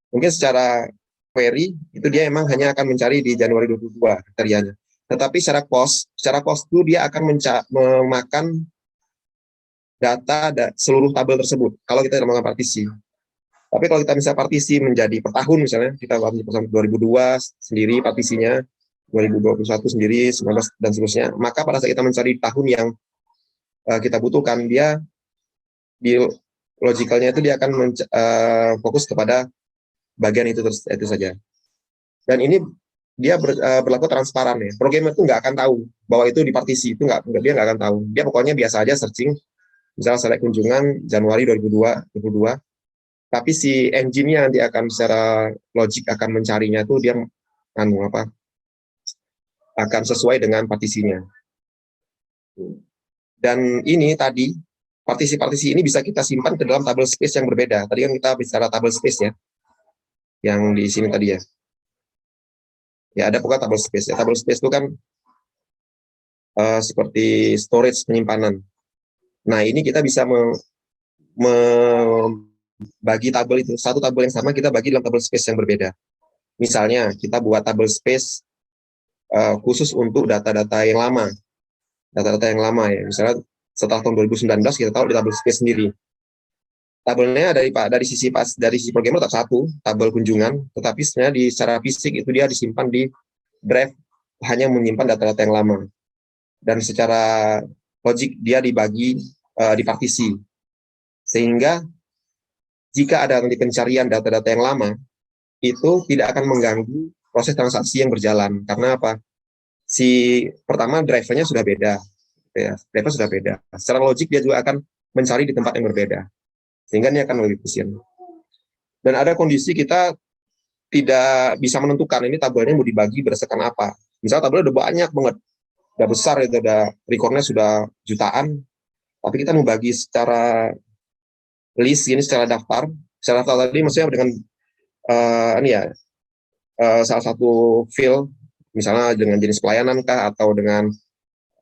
Mungkin secara query itu dia emang hanya akan mencari di Januari 2022 kriterianya. Tetapi secara cost itu dia akan memakan data seluruh tabel tersebut kalau kita tidak melakukan partisi. Tapi kalau kita bisa partisi menjadi per tahun, misalnya kita 2002 sendiri partisinya, 2021 sendiri, 19 dan seterusnya, maka pada saat kita mencari tahun yang kita butuhkan, dia di logikalnya itu dia akan fokus kepada bagian itu saja. Dan ini dia berlaku transparan ya. Programmer itu nggak akan tahu bahwa itu di partisi, itu dia nggak akan tahu. Dia pokoknya biasa aja searching, misalnya select kunjungan Januari 2002, tapi si engine-nya nanti akan secara logik akan mencarinya itu dia akan sesuai dengan partisinya. Dan ini tadi partisi-partisi ini bisa kita simpan ke dalam table space yang berbeda. Tadi kan kita bicara table space ya, yang di sini tadi ya. Ya ada pokoknya table space. Ya, table space itu kan seperti storage penyimpanan. Nah ini kita bisa membagi tabel itu, satu tabel yang sama kita bagi dalam table space yang berbeda. Misalnya kita buat table space khusus untuk data-data yang lama, ya. Misalnya setelah tahun 2019 kita tahu di table space sendiri. Tabelnya dari sisi programmer tetap satu, tabel kunjungan, tetapi sebenarnya secara fisik itu dia disimpan di drive, hanya menyimpan data-data yang lama. Dan secara logik dia dibagi di partisi. Sehingga jika ada nanti pencarian data-data yang lama, itu tidak akan mengganggu proses transaksi yang berjalan. Karena apa? Pertama drive-nya sudah beda. Ya, drive-nya sudah beda. Secara logik dia juga akan mencari di tempat yang berbeda. Sehingga ini akan lebih efisien. Dan ada kondisi kita tidak bisa menentukan ini tabelnya mau dibagi berdasarkan apa. Misalnya tabelnya udah banyak banget, udah besar, itu udah recordnya sudah jutaan, tapi kita mau bagi secara list, ini secara daftar. Secara daftar tadi maksudnya dengan salah satu field, misalnya dengan jenis pelayanan kah, atau dengan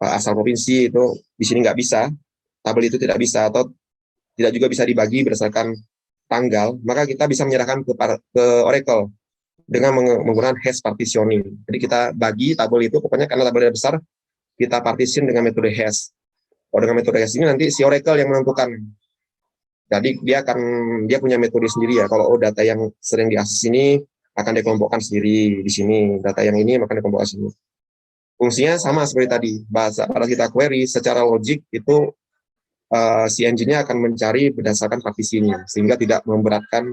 asal provinsi, itu di sini nggak bisa. Tabel itu tidak bisa, atau tidak juga bisa dibagi berdasarkan tanggal, maka kita bisa menyerahkan ke Oracle dengan menggunakan hash partitioning. Jadi kita bagi tabel itu, pokoknya karena tabelnya besar, kita partition dengan metode hash. Dengan metode hash ini nanti si Oracle yang menentukan. Jadi dia punya metode sendiri ya. Kalau data yang sering diakses ini akan dikelompokkan sendiri di sini, data yang ini akan dikelompokkan sini. Fungsinya sama seperti tadi. Pada kita query secara logik itu si engine-nya akan mencari berdasarkan partisinya, sehingga tidak memberatkan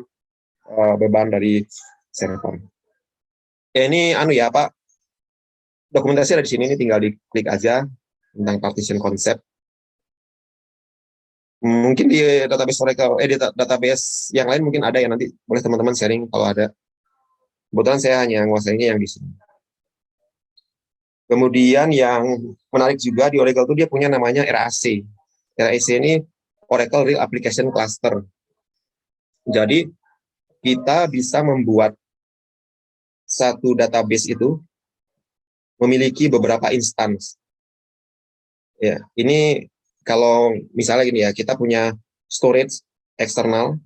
beban dari server. Ya ini Pak, dokumentasi ada di sini, ini tinggal diklik aja tentang partition concept. Mungkin di database Oracle, di database yang lain mungkin ada ya, nanti boleh teman-teman sharing kalau ada. Kebetulan saya hanya menguasainya yang di sini. Kemudian yang menarik juga di Oracle itu dia punya namanya RAC. RAC ini Oracle Real Application Cluster. Jadi kita bisa membuat satu database itu memiliki beberapa instance. Ya, ini kalau misalnya gini ya, kita punya storage eksternal,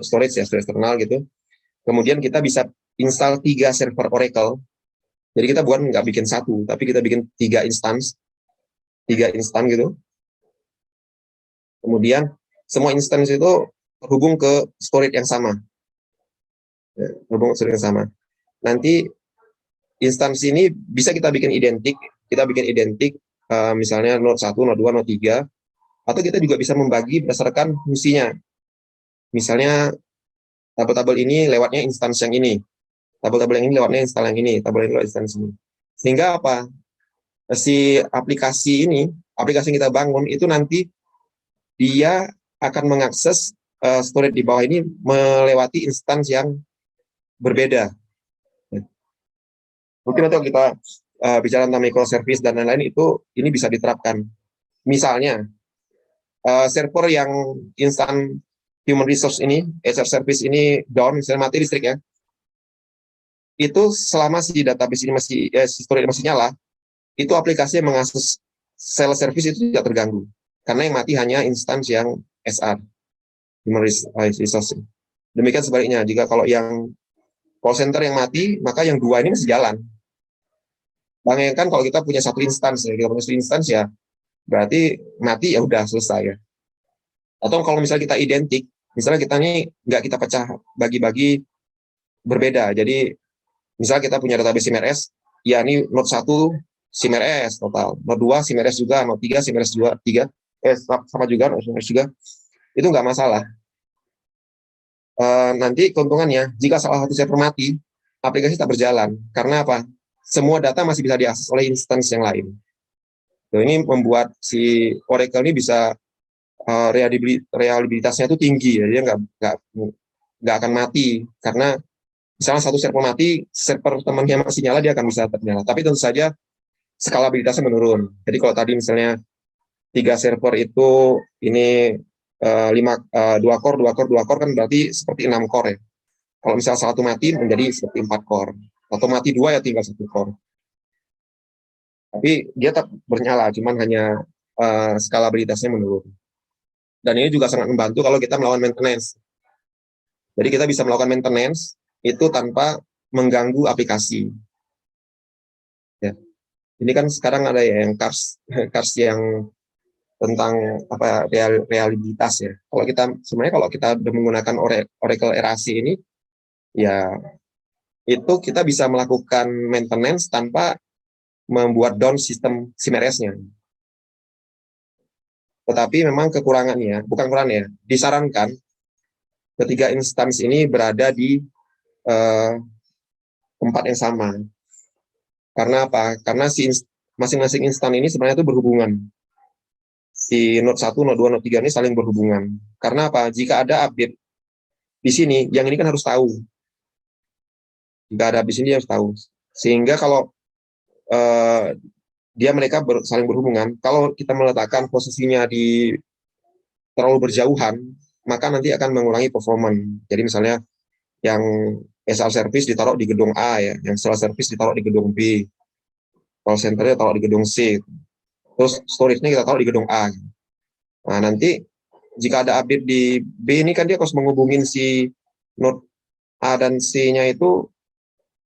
storage eksternal gitu. Kemudian kita bisa install 3 server Oracle. Jadi kita bukan nggak bikin satu, tapi kita bikin 3 instance. 3 instan gitu. Kemudian semua instance itu terhubung ke storage yang sama. Ya, terhubung ke storage yang sama. Nanti instansi ini bisa kita bikin identik. Kita bikin identik misalnya node 1, node 2, node 3. Atau kita juga bisa membagi berdasarkan fungsinya. Misalnya tabel-tabel ini lewatnya instansi yang ini. Tabel-tabel yang ini lewatnya install yang ini. Tabel ini lewat instansi ini. Sehingga apa? Si aplikasi yang kita bangun itu nanti dia akan mengakses storage di bawah ini melewati instansi yang berbeda. Mungkin nanti kita bicara tentang microservice dan lain-lain, ini bisa diterapkan. Misalnya server yang instan human resource ini, HR service ini down, misalnya mati listrik ya, itu selama si database ini storage masih nyala, itu aplikasi yang mengakses sel service itu tidak terganggu. Karena yang mati hanya instansi yang SR, Human Resource. Demikian sebaliknya, jika kalau yang call center yang mati, maka yang 2 ini masih jalan. Bayangkan kalau kita punya satu instansi ya, berarti mati ya udah selesai ya. Atau kalau misalnya kita identik, misalnya kita ini nggak kita pecah bagi-bagi berbeda. Jadi misalnya kita punya database SIMRS, ya ini node 1 SIMRS total, node 2 SIMRS juga, node 3 SIMRS juga, sama juga, node SIMRS juga, itu nggak masalah. Nanti keuntungannya, jika salah satu server mati, aplikasi tak berjalan. Karena apa? Semua data masih bisa diakses oleh instansi yang lain. Nah, ini membuat si Oracle ini bisa reliabilitasnya itu tinggi, ya. Dia nggak akan mati, karena misalnya satu server mati, server temannya masih nyala, dia akan bisa ternyala. Tapi tentu saja skalabilitasnya menurun. Jadi kalau tadi misalnya 3 server itu ini 2 core kan berarti seperti 6 core ya. Kalau misalnya satu mati menjadi seperti 4 core. Atau mati 2 ya tinggal 1 core. Tapi dia tetap bernyala, cuman hanya skalabilitasnya menurun. Dan ini juga sangat membantu kalau kita melakukan maintenance. Jadi kita bisa melakukan maintenance itu tanpa mengganggu aplikasi. Ya. Ini kan sekarang ada ya yang cars yang tentang apa reliabilitas ya. Kalau kita sebenarnya kalau kita menggunakan Oracle RAC ini, ya itu kita bisa melakukan maintenance tanpa membuat down sistem SIMRS-nya. Tetapi memang kekurangannya, bukan kekurangannya, disarankan ketiga instansi ini berada di tempat yang sama. Karena apa? Karena masing-masing instan ini sebenarnya itu berhubungan. Si node 1, node 2, node 3 ini saling berhubungan. Karena apa? Jika ada update di sini, yang ini kan harus tahu. Jika ada update di sini, dia harus tahu. Sehingga kalau mereka saling berhubungan, kalau kita meletakkan posisinya di terlalu berjauhan, maka nanti akan mengurangi performa. Jadi misalnya yang SL service ditaruh di gedung A ya, yang SL service ditaruh di gedung B, call center-nya taruh di gedung C, terus storage-nya kita taruh di gedung A. Nah nanti jika ada update di B ini kan dia harus menghubungin si node A dan C-nya itu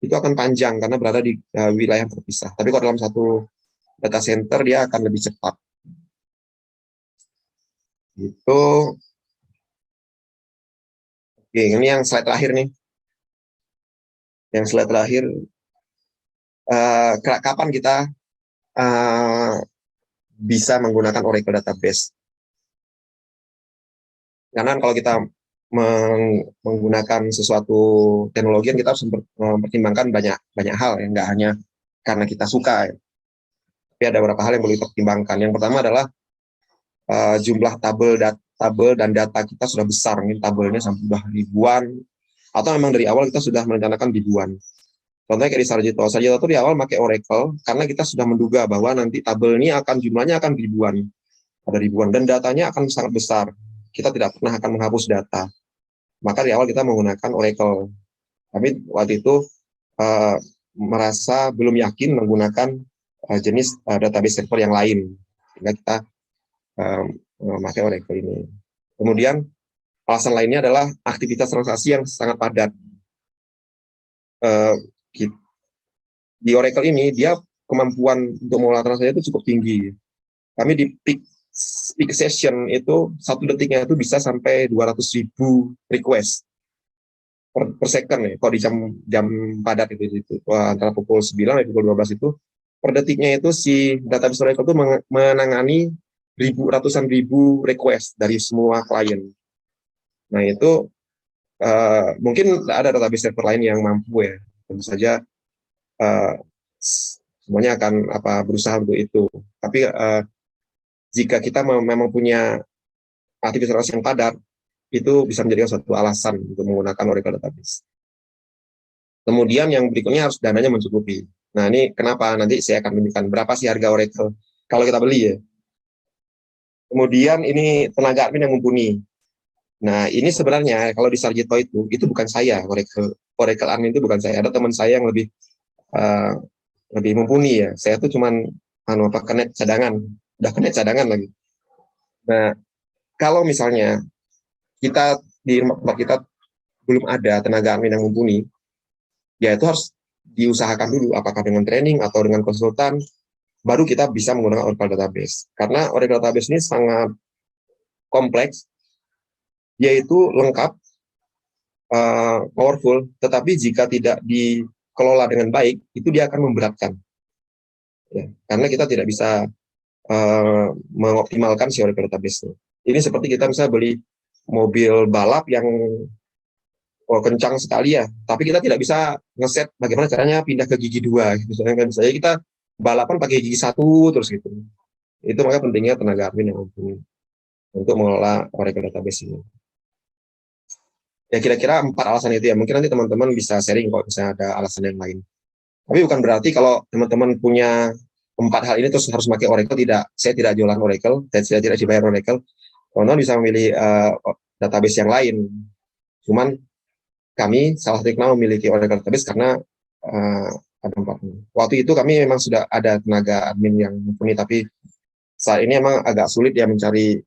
akan panjang karena berada di wilayah terpisah. Tapi kalau dalam satu data center dia akan lebih cepat. Itu. Oke, ini yang slide terakhir nih. Yang slide terakhir, kapan kita bisa menggunakan Oracle Database? Karena kalau kita menggunakan sesuatu teknologi, kita harus mempertimbangkan banyak hal, ya. Nggak hanya karena kita suka, ya. Tapi ada beberapa hal yang perlu dipertimbangkan. Yang pertama adalah jumlah tabel dan data kita sudah besar, ini tabelnya sampai sudah ribuan, atau memang dari awal kita sudah merencanakan ribuan. Contohnya kayak di Sarjito itu di awal pakai Oracle karena kita sudah menduga bahwa nanti tabel ini jumlahnya akan ribuan, ada ribuan, dan datanya akan sangat besar. Kita tidak pernah akan menghapus data. Maka di awal kita menggunakan Oracle. Tapi waktu itu merasa belum yakin menggunakan jenis database server yang lain, sehingga kita memakai Oracle ini. Kemudian alasan lainnya adalah aktivitas transaksi yang sangat padat. Di Oracle ini dia kemampuan untuk mengolah transaksi itu cukup tinggi. Kami di peak session itu 1 detiknya itu bisa sampai 200.000 request per second ya. Kalau di jam padat itu antara pukul 9 dan pukul 12 itu per detiknya itu si database Oracle itu menangani ratusan ribu request dari semua klien. Nah itu mungkin ada database server lain yang mampu ya. Tentu saja semuanya akan berusaha untuk itu. Tapi jika kita memang punya aktivitas yang padat, itu bisa menjadi suatu alasan untuk menggunakan Oracle Database. Kemudian yang berikutnya harus dananya mencukupi. Nah ini kenapa, nanti saya akan tunjukkan berapa sih harga Oracle kalau kita beli ya. Kemudian ini tenaga admin yang mumpuni. Nah ini sebenarnya kalau di Sarjito itu bukan saya, Oracle admin itu bukan saya, ada teman saya yang lebih mumpuni ya. Saya tuh cuman connect cadangan, udah connect cadangan lagi. Nah kalau misalnya kita di tempat kita belum ada tenaga admin yang mumpuni, ya itu harus diusahakan dulu apakah dengan training atau dengan konsultan, baru kita bisa menggunakan Oracle Database. Karena Oracle Database ini sangat kompleks dia itu lengkap, powerful, tetapi jika tidak dikelola dengan baik, itu dia akan memberatkan. Ya, karena kita tidak bisa mengoptimalkan si Oracle database-nya. Ini seperti kita misalnya beli mobil balap yang kencang sekali ya, tapi kita tidak bisa ngeset bagaimana caranya pindah ke gigi 2. Gitu. Misalnya kita balapan pakai gigi 1 terus gitu. Itu makanya pentingnya tenaga admin yang mumpuni untuk mengelola Oracle database ini. Ya kira-kira 4 alasan itu ya. Mungkin nanti teman-teman bisa sharing kalau misalnya ada alasan yang lain. Tapi bukan berarti kalau teman-teman punya 4 hal ini terus harus pakai Oracle. Tidak, saya tidak jualan Oracle, saya tidak dibayar Oracle. Teman-teman bisa memilih database yang lain. Cuman kami salah satu kenal memiliki Oracle database karena ada 4. Waktu itu kami memang sudah ada tenaga admin yang mumpuni, tapi saat ini emang agak sulit ya mencari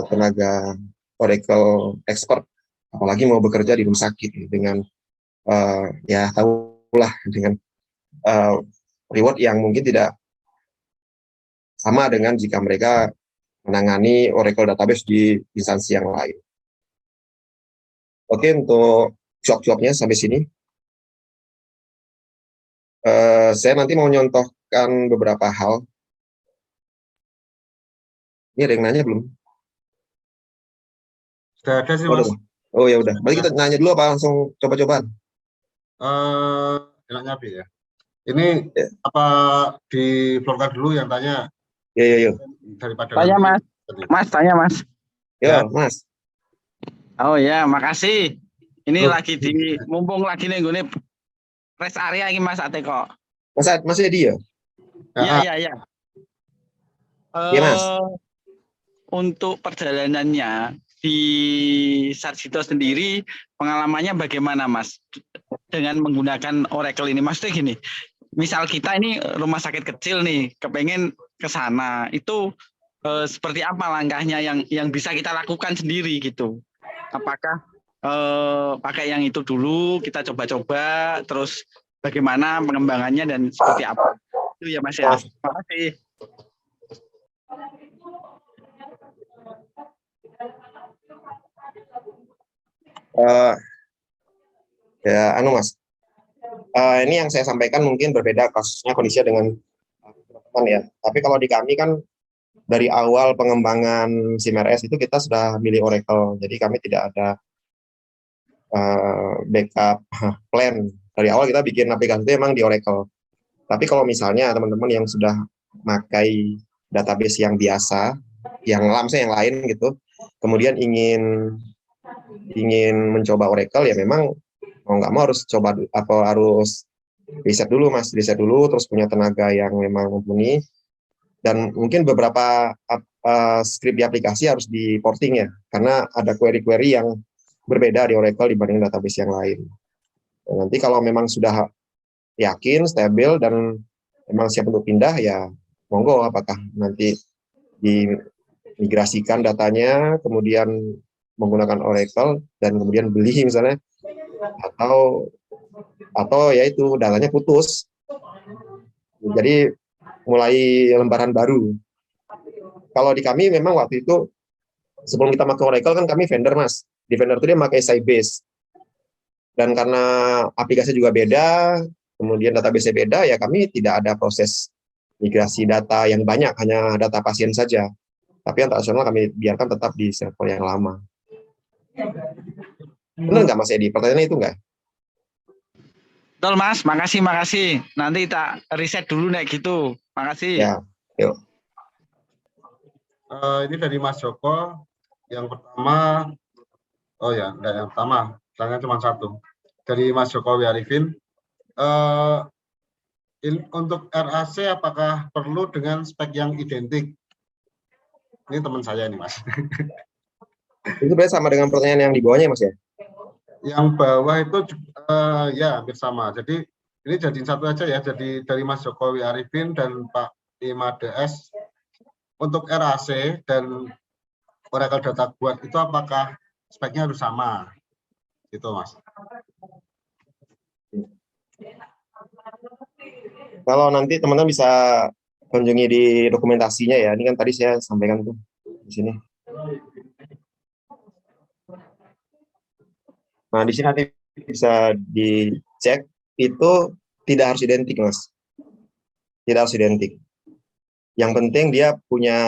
tenaga Oracle expert, apalagi mau bekerja di rumah sakit dengan ya tahulah dengan reward yang mungkin tidak sama dengan jika mereka menangani Oracle database di instansi yang lain. Oke, untuk cuap-cuapnya sampai sini. Saya nanti mau nyontohkan beberapa hal. Ini ada yang nanya belum? Sudah ada sih, Mas. Oh ya udah. Berarti kita nanya dulu apa langsung coba-cobaan? Enaknya ya. Ini apa di vlogger dulu yang tanya? Ya. Daripada tanya Mas. Mas tanya Mas. Ya, Mas. Oh ya, makasih. Ini lagi mumpung lagi nih gue rest area ini Mas Ate kok. Mas Edi ya? Iya. Iya, Mas. Untuk perjalanannya di Sarjito sendiri, pengalamannya bagaimana Mas dengan menggunakan Oracle ini? Maksudnya gini, misal kita ini rumah sakit kecil nih, kepengen ke sana, itu seperti apa langkahnya yang bisa kita lakukan sendiri gitu? Apakah pakai yang itu dulu, kita coba-coba, terus bagaimana pengembangannya dan seperti apa? Itu ya Mas ya. Terima kasih. Mas. Ini yang saya sampaikan mungkin berbeda kasusnya kondisinya dengan teman ya. Tapi kalau di kami kan dari awal pengembangan SIMRS itu kita sudah milih Oracle. Jadi kami tidak ada backup plan. Dari awal kita bikin aplikasi itu emang di Oracle. Tapi kalau misalnya teman-teman yang sudah pakai database yang biasa, yang yang lain gitu, kemudian ingin mencoba Oracle ya memang mau nggak mau harus coba harus riset dulu Mas, riset dulu terus punya tenaga yang memang mumpuni dan mungkin beberapa script di aplikasi harus di porting ya karena ada query-query yang berbeda di Oracle dibanding database yang lain. Dan nanti kalau memang sudah yakin, stabil dan memang siap untuk pindah ya monggo apakah nanti dimigrasikan datanya kemudian menggunakan Oracle dan kemudian beli misalnya atau ya itu datanya putus jadi mulai lembaran baru. Kalau di kami memang waktu itu sebelum kita pakai Oracle kan kami vendor Mas, di vendor itu dia pakai Sybase dan karena aplikasi juga beda kemudian database beda ya kami tidak ada proses migrasi data yang banyak, hanya data pasien saja tapi yang transaksional kami biarkan tetap di server yang lama. Benar nggak Mas Edi? Pertanyaannya itu nggak? Betul Mas, makasih. Nanti tak riset dulu nek gitu. Makasih. Ya, yuk. Ini dari Mas Joko. Yang pertama, oh ya, enggak yang pertama, pertanyaan cuma satu. Dari Mas Joko Arifin, untuk RAC apakah perlu dengan spek yang identik? Ini teman saya nih Mas. Itu berarti sama dengan pertanyaan yang di bawahnya Mas ya? Yang bawah itu ya hampir sama. Jadi ini jadiin satu aja ya. Jadi dari Mas Jokowi Arifin dan Pak Ima DS untuk RAC dan Oracle Data Guard itu apakah speknya harus sama? Gitu Mas. Kalau nanti teman-teman bisa kunjungi di dokumentasinya ya. Ini kan tadi saya sampaikan tuh di sini. Nah, di sini nanti bisa dicek, itu tidak harus identik, Mas. Tidak harus identik. Yang penting dia punya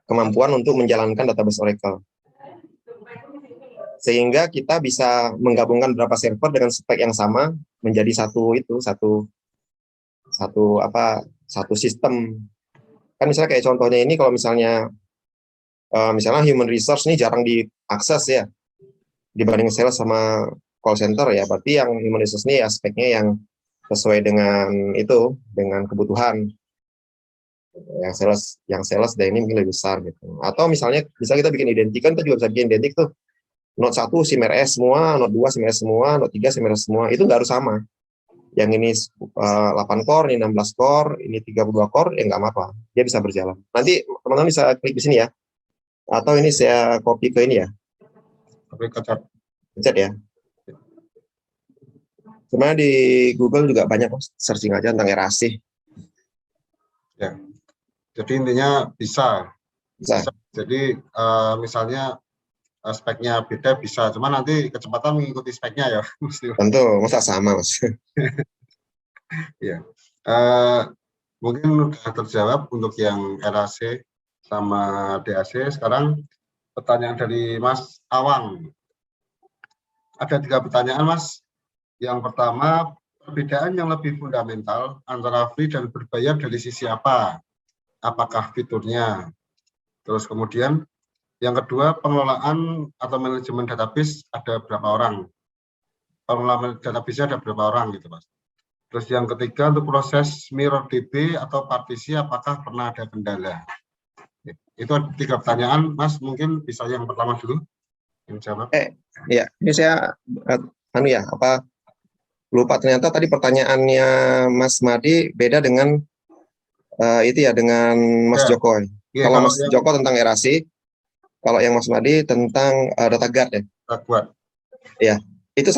kemampuan untuk menjalankan database Oracle. Sehingga kita bisa menggabungkan beberapa server dengan spek yang sama menjadi satu sistem. Kan misalnya kayak contohnya ini, kalau misalnya human resource ini jarang diakses ya dibanding sales sama call center ya, berarti yang human resource ini aspeknya yang sesuai dengan kebutuhan. Yang sales dan ini mungkin lebih besar gitu. Atau misalnya bisa kita bikin identik, kan kita juga bisa bikin identik tuh. Note 1 SIM-RS semua, Note 2 SIM-RS semua, Note 3 SIM-RS semua. Itu nggak harus sama. Yang ini 8 core, ini 16 core, ini 32 core, ya nggak apa-apa. Dia bisa berjalan. Nanti teman-teman bisa klik di sini ya. Atau ini saya copy ke ini ya. Copy ke chat. Chat ya. Sebenarnya di Google juga banyak searching aja tentang RAC. Ya. Jadi intinya bisa. Bisa. Jadi misalnya speknya beda bisa, cuma nanti kecepatan mengikuti speknya ya. Tentu, masa sama, Mas. Ya. Mungkin sudah terjawab untuk yang RAC sama DAC. Sekarang pertanyaan dari Mas Awang. Ada 3 pertanyaan, Mas. Yang pertama, perbedaan yang lebih fundamental antara free dan berbayar dari sisi apa? Apakah fiturnya? Terus kemudian yang kedua, pengelolaan atau manajemen database ada berapa orang? Pengelolaan database ada berapa orang gitu, Mas? Terus yang ketiga, untuk proses mirror DB atau partisi, apakah pernah ada kendala? Itu 3 pertanyaan, Mas. Mungkin bisa yang pertama dulu. Yang jawab. Ya, ini saya lupa ternyata tadi pertanyaannya Mas Madi beda dengan dengan Mas Joko. Ya, kalau Mas Joko tentang RAC, kalau yang Mas Madi tentang data guard ya. Data guard. Ya, itu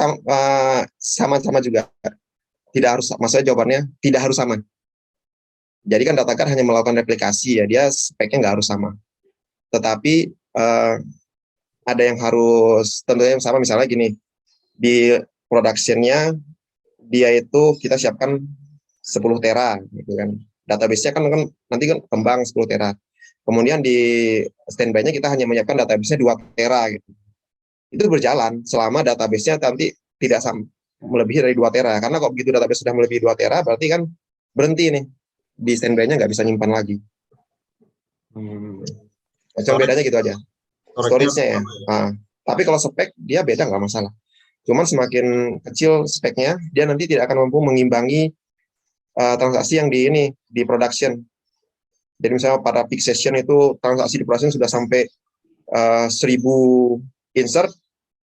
sama-sama juga. Tidak harus, maksudnya jawabannya tidak harus sama. Jadi kan data guard hanya melakukan replikasi ya, dia speknya nggak harus sama. Tetapi ada yang harus tentunya sama, misalnya gini, di production-nya dia itu kita siapkan 10 tera gitu kan. Database-nya kan nanti kan kembang 10 tera. Kemudian di standby-nya kita hanya menyiapkan database-nya 2 tera gitu. Itu berjalan selama database-nya nanti tidak melebihi dari 2 tera. Karena kalau begitu database sudah melebihi 2 tera, berarti kan berhenti nih. Di standby-nya nggak bisa nyimpan lagi. Cuma bedanya gitu aja. Storage-nya ya. Nah, tapi kalau spek dia beda, nggak masalah. Cuman semakin kecil speknya, dia nanti tidak akan mampu mengimbangi transaksi yang di production. Jadi misalnya pada peak session itu transaksi di production sudah sampai 1000 insert,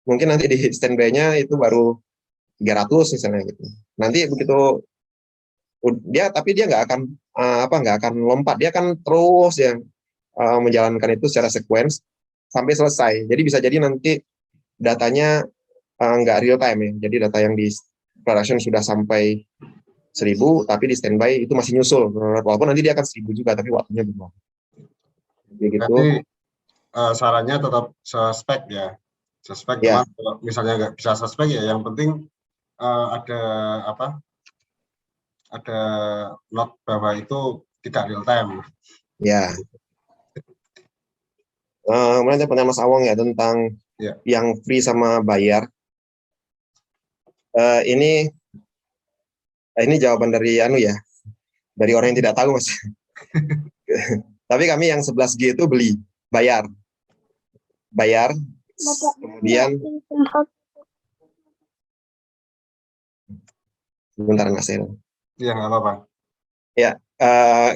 mungkin nanti di standby-nya itu baru 300 misalnya gitu. Nanti begitu tapi dia nggak akan lompat, dia akan terus ya menjalankan itu secara sequence sampai selesai. Jadi bisa jadi nanti datanya nggak real time ya. Jadi data yang di production sudah sampai 1000, tapi di standby itu masih nyusul. Walaupun nanti dia akan 1000 juga, tapi waktunya belum. Jadi sarannya tetap suspek ya. Suspek, ya. Kalau misalnya nggak bisa suspek ya, yang penting ada note bahwa itu tidak real time. Ya. Kemudian pertanyaan Mas Awang ya tentang yang free sama bayar. Ini jawaban dari dari orang yang tidak tahu, Mas. Tapi kami yang 11G itu bayar. Kemudian sebentar Mas. Iya, nggak apa-apa. Ya,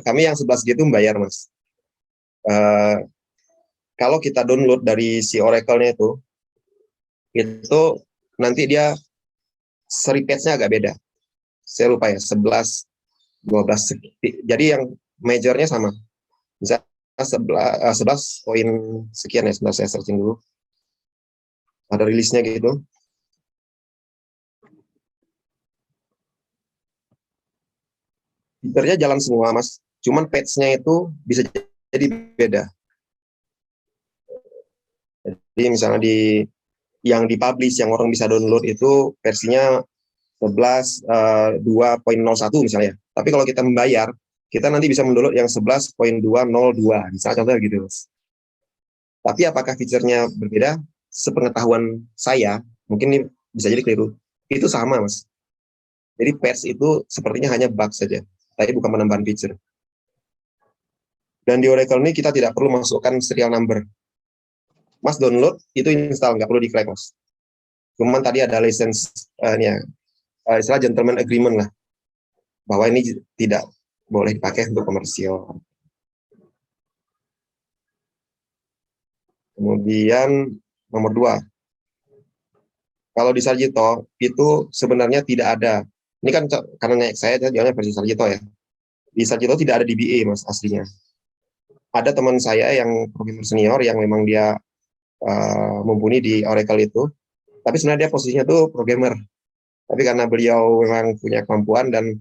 kami yang 11G itu membayar, Mas. Kalau kita download dari si Oracle-nya itu nanti dia seri page-nya agak beda. Saya lupa ya, 11, 12. Jadi yang majornya sama. Misalnya 11 poin sekian ya, sebentar saya searching dulu. Ada rilisnya gitu. Fiturnya jalan semua, Mas. Cuman page-nya itu bisa jadi beda. Jadi misalnya di yang dipublish, yang orang bisa download itu versinya 11.2.01 misalnya. Tapi kalau kita membayar, kita nanti bisa mendownload yang 11.202, misalnya contohnya gitu. Tapi apakah fiturnya berbeda? Sepengetahuan saya, mungkin ini bisa jadi keliru, itu sama, Mas. Jadi patch itu sepertinya hanya bug saja, tapi bukan penambahan fitur. Dan di Oracle ini kita tidak perlu masukkan serial number. Mas download, itu install, nggak perlu di-claim, Mas. Cuman tadi ada license, istilah gentleman agreement lah, bahwa ini tidak boleh dipakai untuk komersial. Kemudian nomor 2, kalau di Sarjito itu sebenarnya tidak ada. Ini kan karena saya jawabnya versi Sarjito ya. Di Sarjito tidak ada DBA, Mas, aslinya. Ada teman saya yang programmer senior yang memang dia mumpuni di Oracle itu, tapi sebenarnya dia posisinya tuh programmer. Tapi karena beliau memang punya kemampuan dan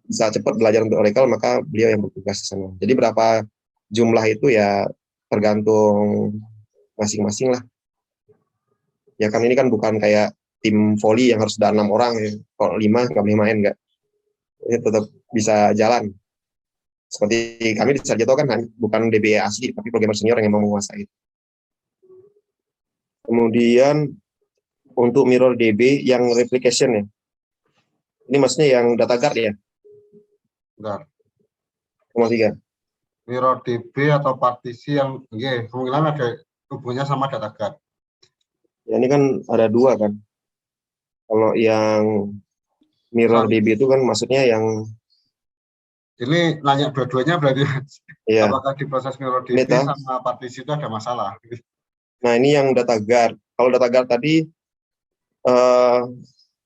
bisa cepat belajar untuk Oracle, maka beliau yang bertugas di sana. Jadi berapa jumlah itu ya tergantung masing-masing lah. Ya kan ini kan bukan kayak tim volley yang harus ada 6 orang, ya. Kalau 5 nggak boleh main, nggak. Ini tetap bisa jalan. Seperti kami di Sarjito kan bukan DBA asli, tapi programmer senior yang memang menguasai itu. Kemudian untuk mirror DB yang replication ya. Ini maksudnya yang data guard ya? Bentar. 3. Mirror DB atau partisi yang kemungkinan ada hubungannya sama data guard. Ya ini kan ada 2 kan. Kalau yang mirror DB itu kan maksudnya yang ini nanya dua-duanya berarti ya, apakah di proses mirror DB sama partisi itu ada masalah? Nah ini yang data guard. Kalau data guard tadi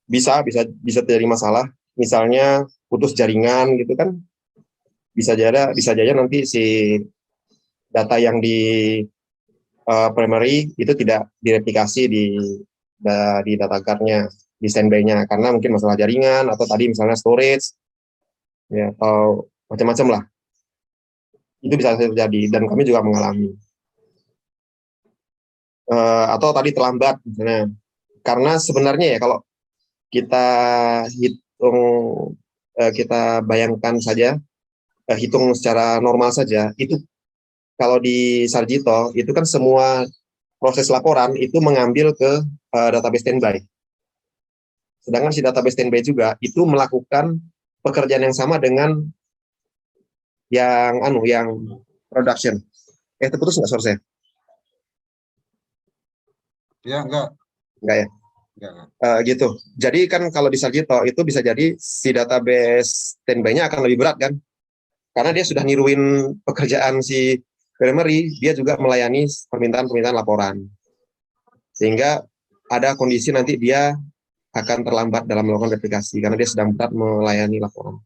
bisa terjadi masalah. Misalnya putus jaringan gitu kan, bisa jadi nanti si data yang di primary itu tidak direplikasi di data guard-nya, di standby-nya, karena mungkin masalah jaringan atau tadi misalnya storage ya, atau macam-macam lah. Itu bisa terjadi dan kami juga mengalami. Atau tadi terlambat misalnya. Karena sebenarnya ya kalau kita hitung, kita bayangkan saja, hitung secara normal saja, itu kalau di Sarjito itu kan semua proses laporan itu mengambil ke database standby. Sedangkan si database standby juga itu melakukan pekerjaan yang sama dengan yang production. Terputus nggak suara saya? Ya, enggak ya. Enggak. Gitu. Jadi kan kalau di Sarjito itu bisa jadi si database standby-nya akan lebih berat kan, karena dia sudah niruin pekerjaan si primary, dia juga melayani permintaan laporan, sehingga ada kondisi nanti dia akan terlambat dalam melakukan replikasi karena dia sedang berat melayani laporan.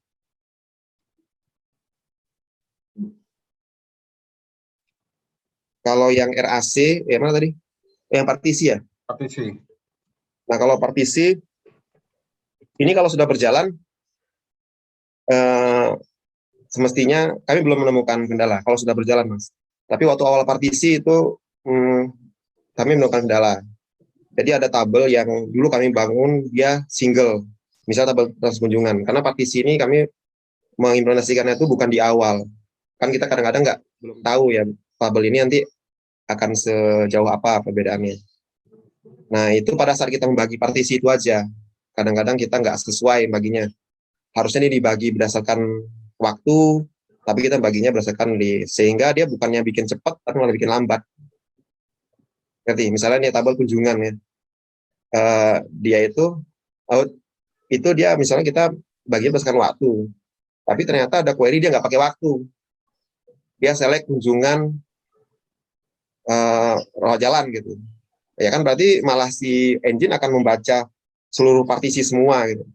Kalau yang RAC, mana tadi? Yang partisi ya? Partisi. Nah, kalau partisi, ini kalau sudah berjalan, semestinya kami belum menemukan kendala kalau sudah berjalan, Mas. Tapi waktu awal partisi itu, kami menemukan kendala. Jadi ada tabel yang dulu kami bangun, dia single. Misalnya tabel transkunjungan. Karena partisi ini kami mengimplementasikannya itu bukan di awal. Kan kita kadang-kadang belum tahu ya, tabel ini nanti akan sejauh apa perbedaannya. Nah, itu pada saat kita membagi partisi itu aja. Kadang-kadang kita nggak sesuai baginya. Harusnya ini dibagi berdasarkan waktu, tapi kita baginya berdasarkan list. Sehingga dia bukannya bikin cepat, tapi malah bikin lambat. Ngerti? Misalnya nih tabel kunjungan ya. Dia itu dia misalnya kita bagi berdasarkan waktu. Tapi ternyata ada query dia nggak pakai waktu. Dia select kunjungan rawat jalan gitu. Ya kan berarti malah si engine akan membaca seluruh partisi semua gitu.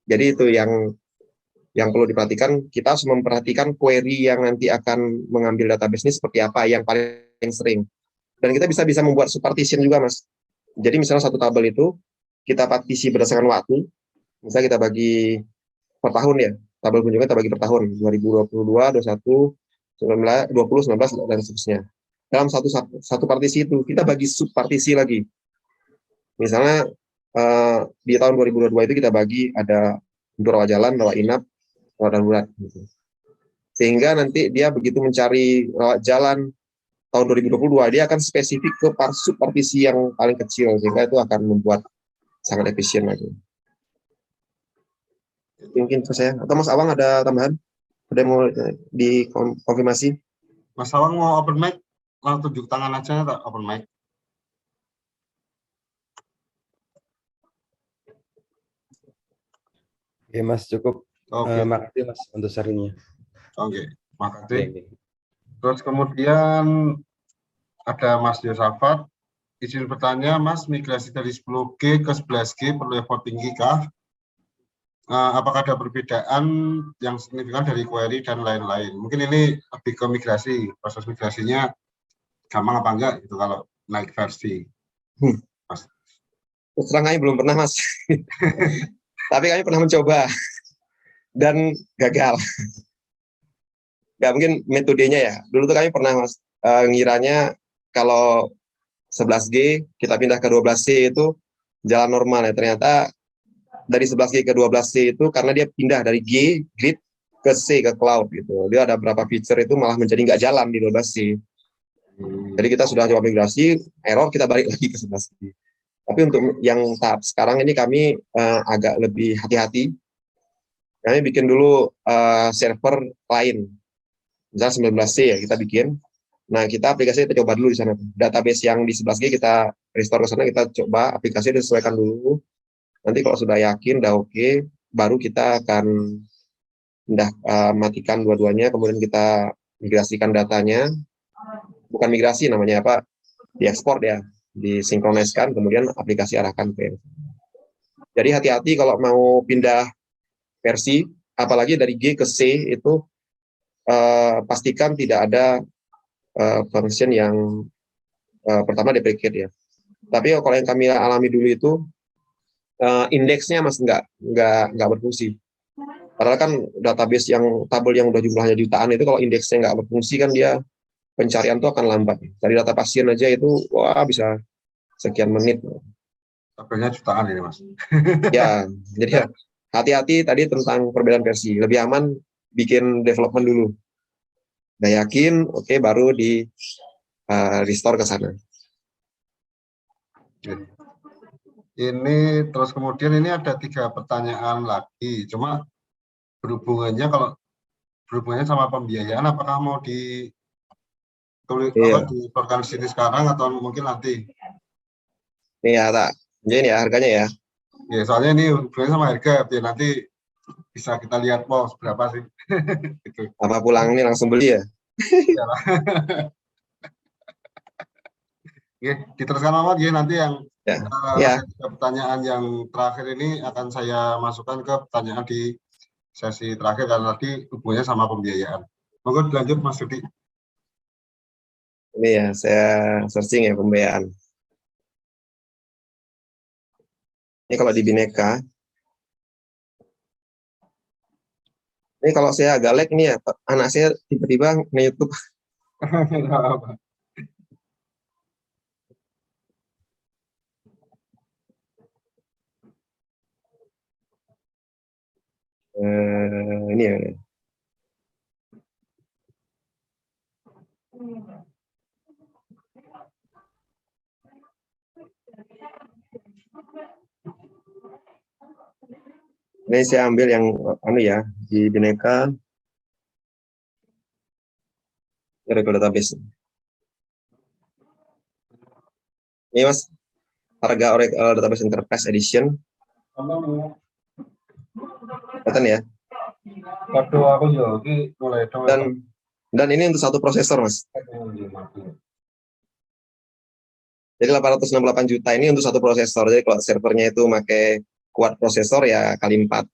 Jadi itu yang perlu diperhatikan. Kita harus memperhatikan query yang nanti akan mengambil database ini seperti apa yang paling sering. Dan kita bisa membuat subpartition juga, Mas. Jadi misalnya satu tabel itu kita partisi berdasarkan waktu. Misalnya kita bagi per tahun ya. Tabel kunjungan kita bagi per tahun, 2022, 21, 19, 20, 19 dan seterusnya. dalam satu partisi itu kita bagi subpartisi lagi. Misalnya di tahun 2022 itu kita bagi ada untuk rawat jalan, rawat inap, rawat darurat. Gitu. Sehingga nanti dia begitu mencari rawat jalan tahun 2022 dia akan spesifik ke subpartisi yang paling kecil, sehingga itu akan membuat sangat efisien lagi. Mungkin itu saya. Atau Mas Awang ada tambahan? Ada yang mau dikonfirmasi? Mas Awang mau open mic? Langsung tunjuk tangan aja tak open mic. Oke Mas, cukup. Oke. Makasih Mas untuk sharingnya. Oke, makasih. Terus kemudian ada Mas Yosafat. Izin bertanya, Mas, migrasi dari 10G ke 11G perlu effort tinggi kah? Apakah ada perbedaan yang signifikan dari query dan lain-lain? Mungkin ini lebih ke migrasi, proses migrasinya gampang apa enggak gitu kalau naik versi. Mas. Terus terang kami belum pernah, Mas. Tapi kami pernah mencoba dan gagal. Nggak mungkin metodenya ya. Dulu tuh kami pernah, Mas, ngiranya kalau 11G kita pindah ke 12C itu jalan normal ya. Ternyata dari 11G ke 12C itu karena dia pindah dari G, grid, ke C, ke cloud gitu. Dia ada beberapa feature itu malah menjadi nggak jalan di 12C. Jadi kita sudah coba migrasi, error, kita balik lagi ke 11G. Tapi untuk yang tahap sekarang ini kami agak lebih hati-hati. Kami bikin dulu server lain. Misalnya 19C ya kita bikin. Nah, kita aplikasi kita coba dulu di sana. Database yang di 11G kita restore ke sana, kita coba aplikasi disesuaikan dulu. Nanti kalau sudah yakin, udah oke, baru kita akan matikan dua-duanya, kemudian kita migrasikan datanya. Bukan migrasi namanya apa, diekspor ya, disinkroniskan, kemudian aplikasi arahkan ke. Jadi hati-hati kalau mau pindah versi, apalagi dari G ke C itu pastikan tidak ada function yang pertama deprecate ya. Tapi kalau yang kami alami dulu itu indeksnya Mas nggak berfungsi. Padahal kan database yang tabel yang udah jumlahnya jutaan itu kalau indeksnya nggak berfungsi kan dia pencarian tuh akan lambat. Dari data pasien aja itu wah bisa sekian menit. Tabelnya jutaan ini Mas. Ya, jadi hati-hati tadi tentang perbedaan versi. Lebih aman bikin development dulu. Udah yakin, oke, baru di restore ke sana. Ini terus kemudian ini ada 3 pertanyaan lagi. Cuma berhubungannya sama pembiayaan, apakah mau dilaporkan di sini sekarang atau mungkin nanti? Iya, tak. Jadi ya harganya ya. Ya, soalnya ini hubungannya sama harga, ya nanti bisa kita lihat berapa sih. Gitu. Apa pulang ini langsung beli ya? Oke, diteruskan Muhammad ya, nanti yang ya. pertanyaan yang terakhir ini akan saya masukkan ke pertanyaan di sesi terakhir karena tadi hubungannya sama pembiayaan. Monggo dilanjut Mas Rudi. Ini ya, saya searching ya pembiayaan. Ini kalau di Bineka, ini kalau saya agak lag nih ya, anak saya tiba-tiba nge-YouTube. Ini ya. Ini saya ambil yang ya di Bineka Oracle Database. Ini Mas, harga Oracle Database Enterprise Edition. Kelihatan ya? Waduh, aku juga mulai dan ini untuk satu prosesor Mas. Jadi 868 juta ini untuk satu prosesor. Jadi kalau servernya itu pakai kuat prosesor ya kali 4.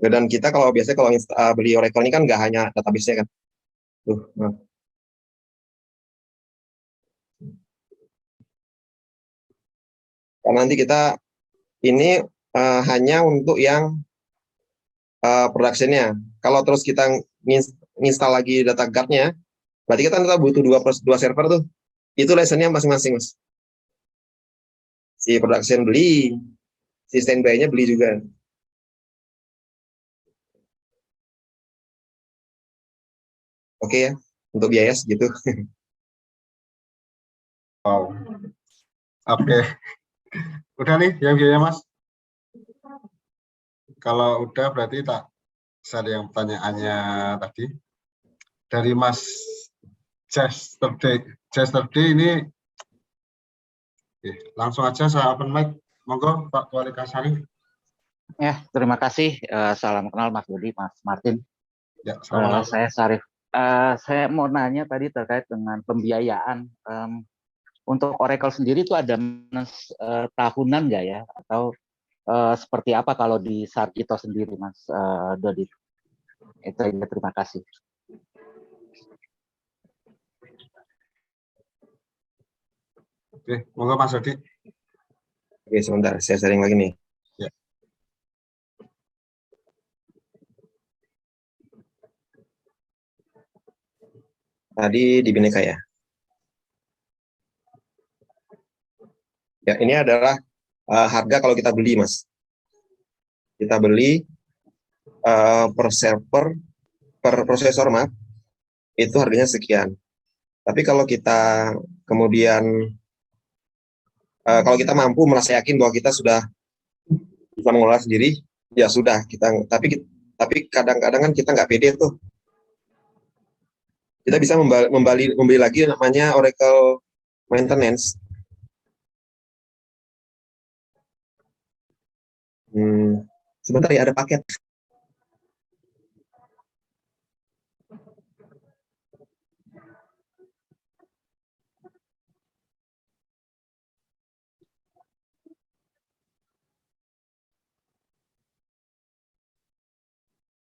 Dan kita kalau biasanya kalau beli Oracle ini kan nggak hanya database-nya kan. Maaf. Karena nanti kita ini hanya untuk yang production-nya. Kalau terus kita install lagi data guard-nya, berarti kita tetap butuh dua server tuh. Itu license-nya masing-masing, Mas. Si production beli, si standby-nya beli juga. Oke ya, untuk biaya segitu. Wow. Oke. Udah nih yang biaya, Mas. Kalau udah berarti tak ada yang pertanyaannya tadi dari Mas Yesterday ini. Oke, langsung aja saya open mic. Monggo Pak Wali Kasari. Ya, terima kasih. Salam kenal Mas Budi, Mas Martin. Ya, sama-sama. Saya Sarif. Saya mau nanya tadi terkait dengan pembiayaan. Untuk Oracle sendiri itu ada tahunan nggak ya? Atau seperti apa kalau di Sarjito sendiri, Mas Dodi? Itu aja, terima kasih. Oke, monggo Mas Dodi. Oke, sebentar, saya sharing lagi nih. Ya. Tadi di Bineka ya. Ya, ini adalah harga kalau kita beli, Mas. Kita beli per server, per prosesor, Mas, itu harganya sekian. Tapi kalau kita kemudian, kalau kita mampu merasa yakin bahwa kita sudah bisa mengelola sendiri, ya sudah. Tapi kadang-kadang kan kita nggak pede tuh. Kita bisa membeli lagi namanya Oracle Maintenance. Sebentar ya, ada paket.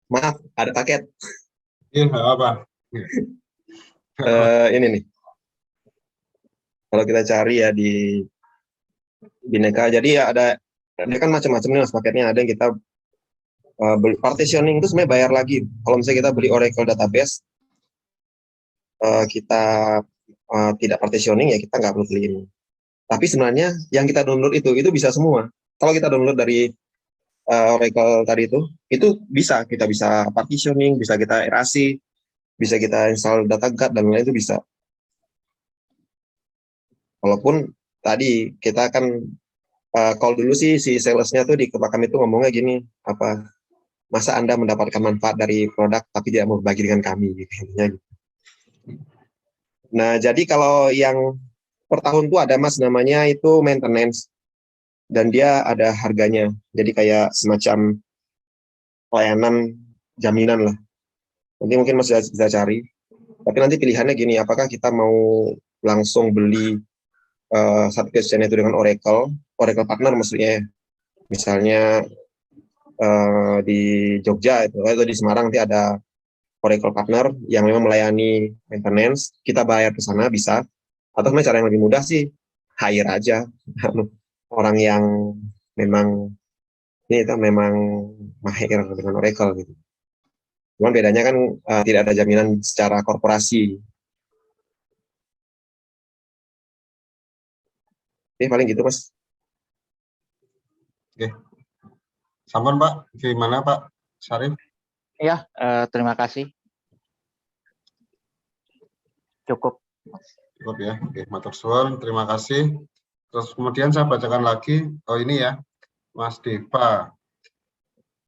Maaf, ada paket. Iya, apa? Ini nih. Kalau kita cari ya di Bineka, jadi ya ada kan macam-macam nih Mas paketnya. Ada yang kita beli partitioning itu sebenarnya bayar lagi. Kalau misalnya kita beli Oracle database, kita tidak partitioning ya kita nggak perlu beli ini. Tapi sebenarnya yang kita download itu bisa semua. Kalau kita download dari Oracle tadi itu bisa, kita bisa partitioning, bisa kita erase, bisa kita install data guard dan lain-lain itu bisa. Walaupun tadi kita akan call dulu sih si salesnya tuh di kami itu ngomongnya gini, apa masa Anda mendapatkan manfaat dari produk tapi tidak mau berbagi dengan kami gitu. Nah, jadi kalau yang per tahun tuh ada Mas namanya itu maintenance dan dia ada harganya. Jadi kayak semacam pelayanan jaminan lah. Nanti mungkin Mas bisa cari. Tapi nanti pilihannya gini, apakah kita mau langsung beli subscription itu dengan Oracle partner maksudnya. Misalnya di Jogja itu atau di Semarang nanti ada Oracle partner yang memang melayani maintenance, kita bayar ke sana bisa. Atau cara yang lebih mudah sih hire aja orang yang memang mahir dengan Oracle gitu. Cuman bedanya kan tidak ada jaminan secara korporasi. Paling gitu Mas. Oke. Sampun Pak, gimana Pak Sarif? Ya, terima kasih. Cukup. Cukup ya. Oke, matur suwun, terima kasih. Terus kemudian saya bacakan lagi. Oh ini ya, Mas Deva.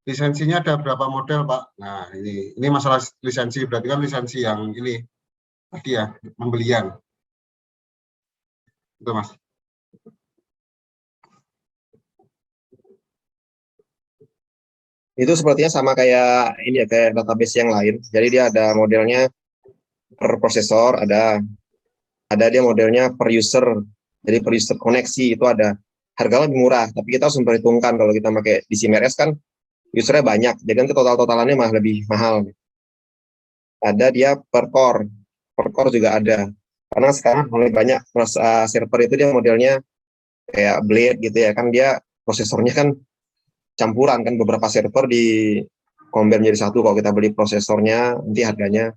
Lisensinya ada berapa model Pak? Nah ini masalah lisensi, berarti kan lisensi yang ini tadi ya, pembelian. Itu Mas. Itu sepertinya sama kayak ini ya, kayak database yang lain. Jadi dia ada modelnya per prosesor, ada dia modelnya per user. Jadi per user koneksi itu ada. Harga lebih murah, tapi kita harus memperhitungkan kalau kita pakai di SIM-RS kan usernya banyak, jadi nanti total-totalannya malah lebih mahal. Ada dia per core juga ada. Karena sekarang mulai banyak server itu dia modelnya kayak Blade gitu ya, kan dia prosesornya kan campuran kan, beberapa server di combine menjadi satu. Kalau kita beli prosesornya nanti harganya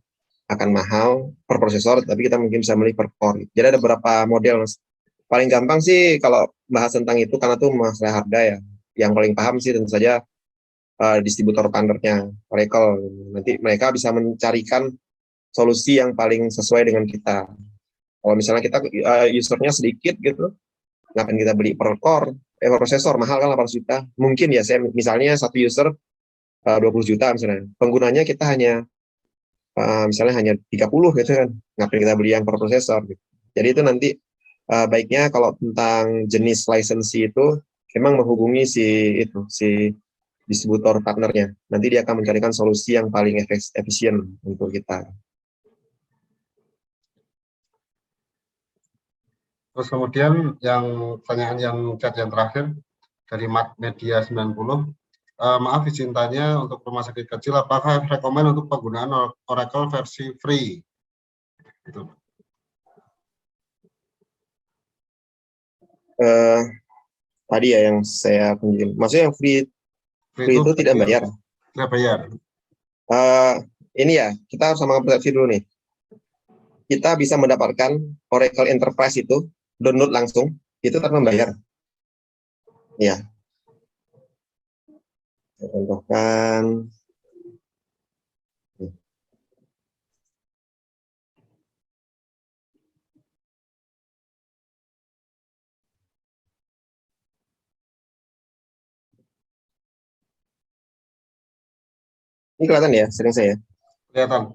akan mahal per prosesor, tapi kita mungkin bisa beli per core. Jadi ada beberapa model, Mas. Paling gampang sih kalau bahas tentang itu, karena itu masalah harga ya. Yang paling paham sih tentu saja distributor partnernya Oracle. Nanti mereka bisa mencarikan solusi yang paling sesuai dengan kita. Kalau misalnya kita usernya sedikit gitu, ngapain kita beli per core, per prosesor mahal kan 8 juta. Mungkin ya saya misalnya satu user 20 juta misalnya. Penggunanya kita hanya misalnya hanya 30 gitu kan. Ngapain kita beli yang per prosesor gitu. Jadi itu nanti baiknya kalau tentang jenis lisensi itu memang menghubungi si distributor partnernya. Nanti dia akan mencarikan solusi yang paling efisien untuk kita. Terus kemudian yang pertanyaan yang chat yang terakhir dari Mat Media 90, maaf izin tanya untuk rumah sakit kecil, apakah rekomend untuk penggunaan Oracle versi free? Itu. Tadi ya yang saya tunjukin, maksudnya yang free itu tidak bayar. Tidak bayar. Ini ya, kita harus sama persepsi dulu nih. Kita bisa mendapatkan Oracle Enterprise itu download langsung, itu tanpa membayar. Ya. Saya contohkan. Ini kelihatan ya, sering saya. Kelihatan.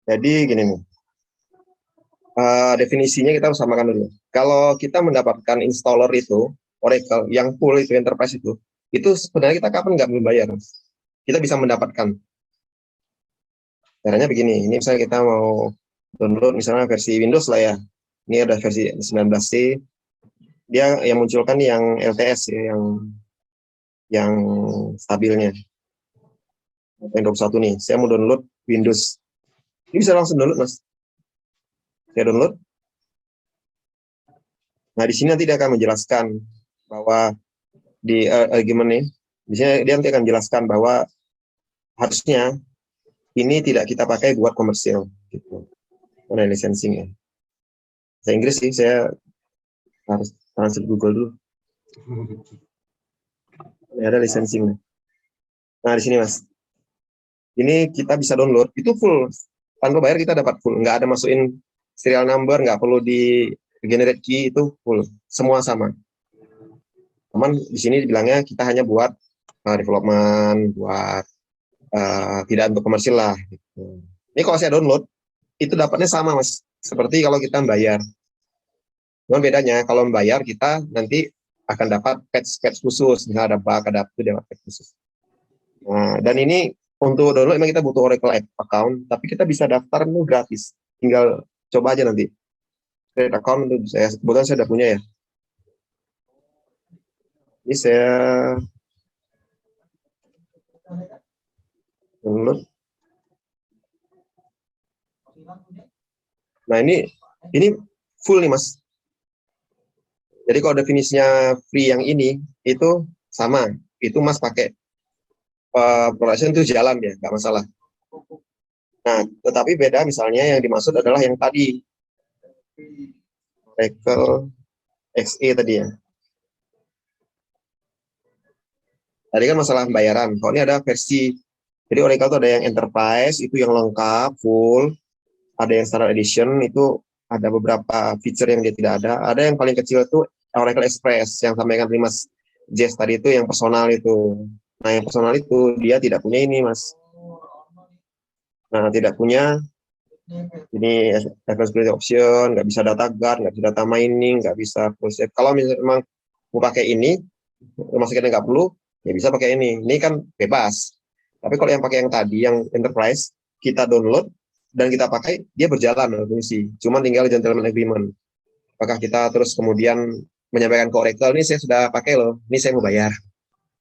Jadi gini nih. Definisinya kita harus samakan dulu. Kalau kita mendapatkan installer itu, Oracle yang full itu enterprise itu sebenarnya kita kapan nggak membayar? Kita bisa mendapatkan. Caranya begini, ini misalnya kita mau download misalnya versi Windows lah ya. Ini ada versi 19C. Dia yang munculkan yang LTS ya, yang stabilnya. Windows 21 nih, saya mau download Windows. Ini bisa langsung download, Mas. Saya download. Nah, di sini nanti dia akan menjelaskan bahwa di argument nih, di sini dia nanti akan menjelaskan bahwa harusnya ini tidak kita pakai buat komersial gitu. Ada licensing ya. Bahasa Inggris sih, saya harus translate Google dulu. Ini ada licensing. Nah, di sini Mas. Ini kita bisa download, itu full. Tanpa bayar kita dapat full. Nggak ada masukin serial number, nggak perlu di generate key, itu full. Semua sama. Cuman di sini dibilangnya kita hanya buat development, buat tidak untuk komersil lah. Gitu. Ini kalau saya download, itu dapatnya sama Mas. Seperti kalau kita bayar. Cuman bedanya, kalau membayar kita nanti akan dapat patch khusus. Misalnya ada bug, ada itu dia dapat patch khusus. Nah, dan ini untuk download memang kita butuh Oracle account, tapi kita bisa daftar itu gratis. Tinggal coba aja nanti. Create account itu kebetulan saya udah punya ya. Ini saya download. Nah, ini full nih Mas. Jadi kalau definisinya free yang ini itu sama. Itu Mas pakai production itu jalan ya, nggak masalah. Nah, tetapi beda misalnya yang dimaksud adalah yang tadi Oracle XE tadi ya. Tadi kan masalah pembayaran. Kalau ini ada versi, jadi Oracle itu ada yang Enterprise, itu yang lengkap, full. Ada yang Standard Edition, itu ada beberapa feature yang dia tidak ada. Ada yang paling kecil itu Oracle Express, yang sampaikan Mas Jess tadi itu yang personal itu. Nah, yang personal itu dia tidak punya ini, Mas. Nah, tidak punya ini security option, nggak bisa data guard, nggak bisa data mining, nggak bisa full safe. Kalau memang mau pakai ini, rumah sakitnya nggak perlu, ya bisa pakai ini. Ini kan bebas. Tapi kalau yang pakai yang tadi, yang enterprise, kita download dan kita pakai, dia berjalan fungsi. Cuma tinggal gentleman agreement. Apakah kita terus kemudian menyampaikan ke Oracle, ini saya sudah pakai loh, ini saya mau bayar.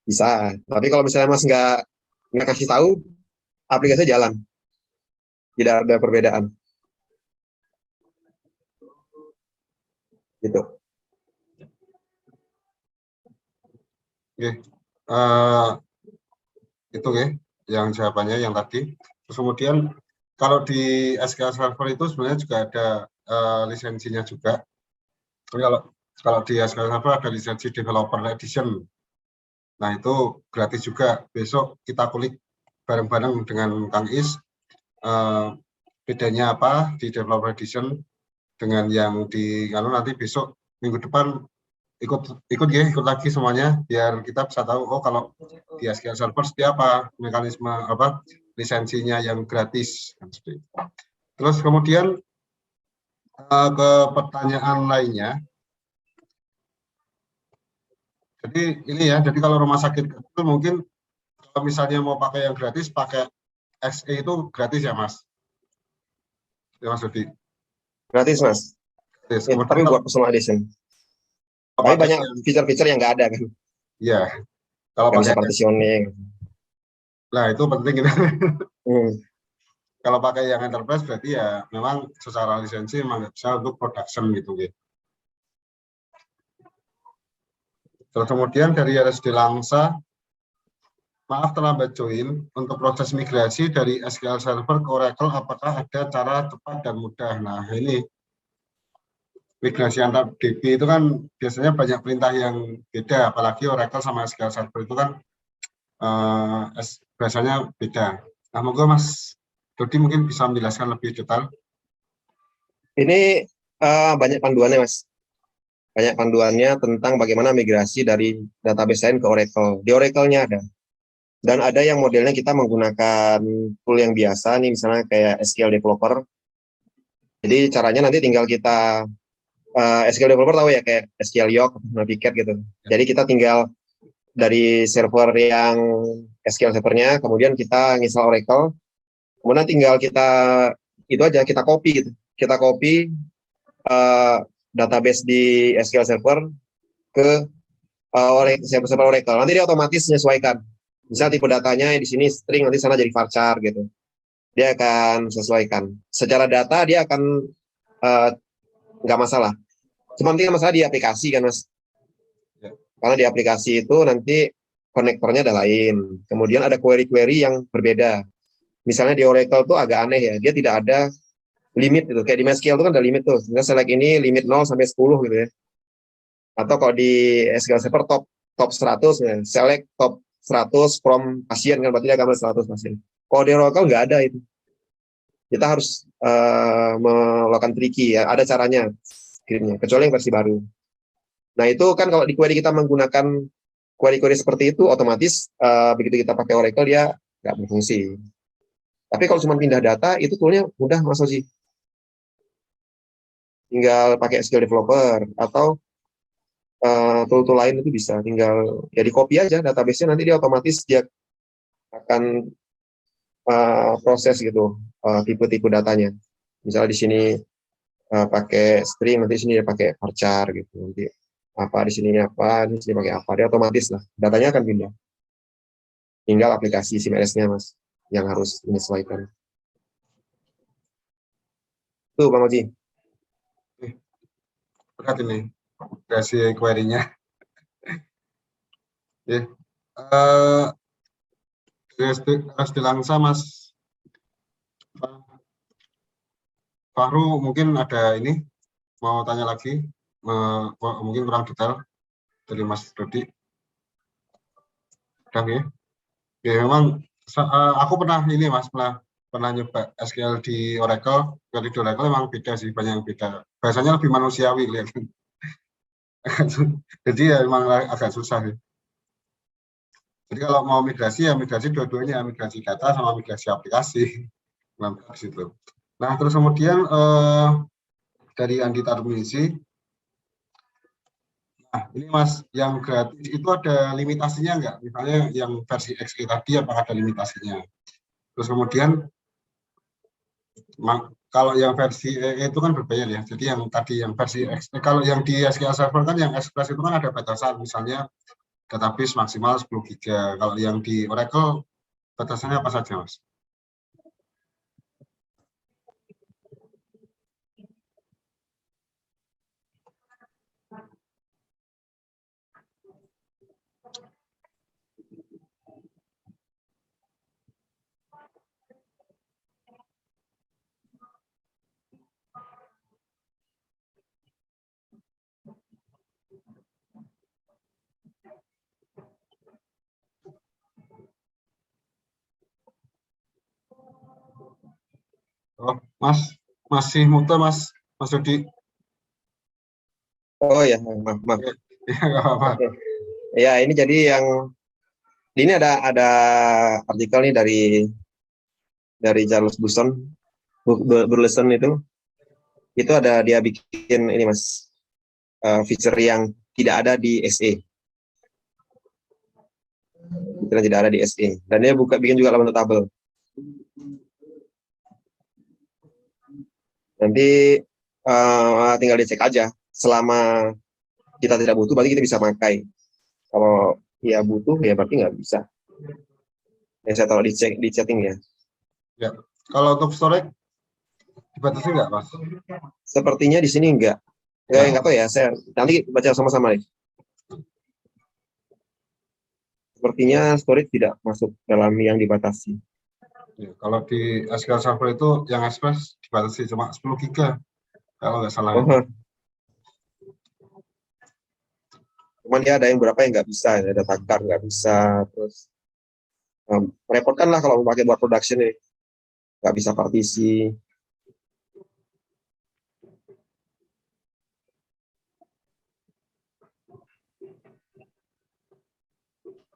Bisa. Tapi kalau misalnya Mas nggak kasih tahu, aplikasi jalan. Tidak ada perbedaan. Gitu. Oke. Itu ya, yang jawabannya yang tadi. Terus kemudian kalau di SQL Server itu sebenarnya juga ada lisensinya juga. Tapi kalau di SQL Server ada lisensi Developer Edition. Nah, itu gratis juga. Besok kita kulik bareng-bareng dengan Kang Is. Bedanya apa di Developer Edition dengan yang di nanti besok minggu depan ikut lagi semuanya biar kita bisa tahu kalau di SQL Server seperti apa mekanisme lisensinya yang gratis. Terus kemudian ke pertanyaan lainnya. Jadi ini ya, jadi kalau rumah sakit kecil mungkin kalau misalnya mau pakai yang gratis, pakai XE itu gratis ya Mas? Ya Mas Dodi? Gratis, Mas. Gratis. Ya, tapi buat personal edition. Tapi banyak fitur-fitur yang nggak ada kan. Iya. Kalau nggak bisa pakai partitioning. Nah, itu penting. Kalau pakai yang enterprise berarti ya memang secara lisensi memang nggak bisa untuk production gitu. Terus kemudian dari RSD Langsa, maaf terlambat join, untuk proses migrasi dari SQL Server ke Oracle, apakah ada cara cepat dan mudah? Nah, ini migrasi antar DB itu kan biasanya banyak perintah yang beda, apalagi Oracle sama SQL Server itu kan biasanya beda. Nah, moga Mas Dodi mungkin bisa menjelaskan lebih detail. Ini banyak panduannya, Mas. Banyak panduannya tentang bagaimana migrasi dari database lain ke Oracle. Di Oracle-nya ada. Dan ada yang modelnya kita menggunakan tool yang biasa, nih misalnya kayak SQL Developer. Jadi caranya nanti tinggal kita, SQL Developer tahu ya, kayak SQL Yoke, Naviget gitu. Jadi kita tinggal dari server yang SQL servernya, kemudian kita install Oracle, kemudian tinggal kita, itu aja, kita copy gitu. Kita copy database di SQL Server ke server Oracle. Nanti dia otomatis menyesuaikan. Misal tipe datanya di sini string, nanti sana jadi varchar gitu. Dia akan sesuaikan. Secara data dia akan nggak masalah. Cuma tinggal masalah di aplikasi kan, Mas. Karena di aplikasi itu nanti konektornya ada lain. Kemudian ada query-query yang berbeda. Misalnya di Oracle tuh agak aneh ya. Dia tidak ada limit itu, kayak di MySQL itu kan ada limit tuh, misalnya select ini limit 0 sampai 10 gitu ya. Atau kalau di SQL Server top 100 ya, select top 100 from pasien kan berarti dia gambar 100 pasien. Kalau di Oracle nggak ada itu. Kita harus melakukan tricky ya, ada caranya screennya, kecuali yang versi baru. Nah itu kan kalau di query kita menggunakan query-query seperti itu, otomatis begitu kita pakai Oracle dia nggak berfungsi. Tapi kalau cuma pindah data, itu toolnya mudah Mas Oji. Tinggal pakai SQL Developer atau tool-tool lain itu bisa, tinggal ya di copy aja database-nya, nanti dia otomatis dia akan proses gitu tipe-tipe datanya. Misalnya di sini pakai string, nanti di sini dia pakai varchar gitu, nanti apa di sini apa, di sini pakai apa, dia otomatis lah datanya akan pindah. Tinggal aplikasi CMS-nya Mas yang harus menyesuaikan. Tuh Bang Oji. Berat ini kasih query-nya. Harus dilangsa Mas Fahru, mungkin ada ini mau tanya lagi, mungkin kurang detail dari Mas Dodi. Udah ya? Ya memang aku pernah ini Mas, pernah nyoba SQL di Oracle. Kalau di Oracle memang beda sih, banyak yang beda. Bahasanya lebih manusiawi kelihatan. Jadi ya memang agak susah sih. Jadi kalau mau migrasi ya migrasi dua-duanya, migrasi data sama migrasi aplikasi. Di situ. Nah terus kemudian dari Andi Tarmisi, nah ini Mas yang gratis itu ada limitasinya nggak? Misalnya yang versi XE tadi apakah ada limitasinya? Terus kemudian kalau yang versi EE itu kan berbayar ya. Jadi yang tadi yang versi XE, kalau yang di SQL Server kan yang Express itu kan ada batasan, misalnya database maksimal 10 GB. Kalau yang di Oracle batasannya apa saja Mas? Oh, Mas, masih muter Mas Dodi. Oh ya, maaf. Ya, nggak apa-apa. Oke. Ya, ini jadi yang ini ada artikel nih dari Charles Burleson itu ada dia bikin ini Mas, feature yang tidak ada di SE. Fitur yang tidak ada di SE. Dan dia bikin juga bentuk tabel. Nanti tinggal dicek aja. Selama kita tidak butuh, berarti kita bisa pakai. Kalau ya butuh, ya berarti nggak bisa. Yang saya taruh di chatting ya. Ya. Kalau untuk storage dibatasi nggak, Mas? Sepertinya di sini enggak. Nggak tahu ya. Saya nanti baca sama-sama nih. Sepertinya storage tidak masuk dalam yang dibatasi. Ya, kalau di SQL Server itu yang Express dibatasi cuma 10 GB kalau nggak salah. Oh. Cuman dia ada yang berapa yang nggak bisa, ada data card nggak bisa, terus merepotkan lah kalau mau pakai buat production ini, nggak bisa partisi.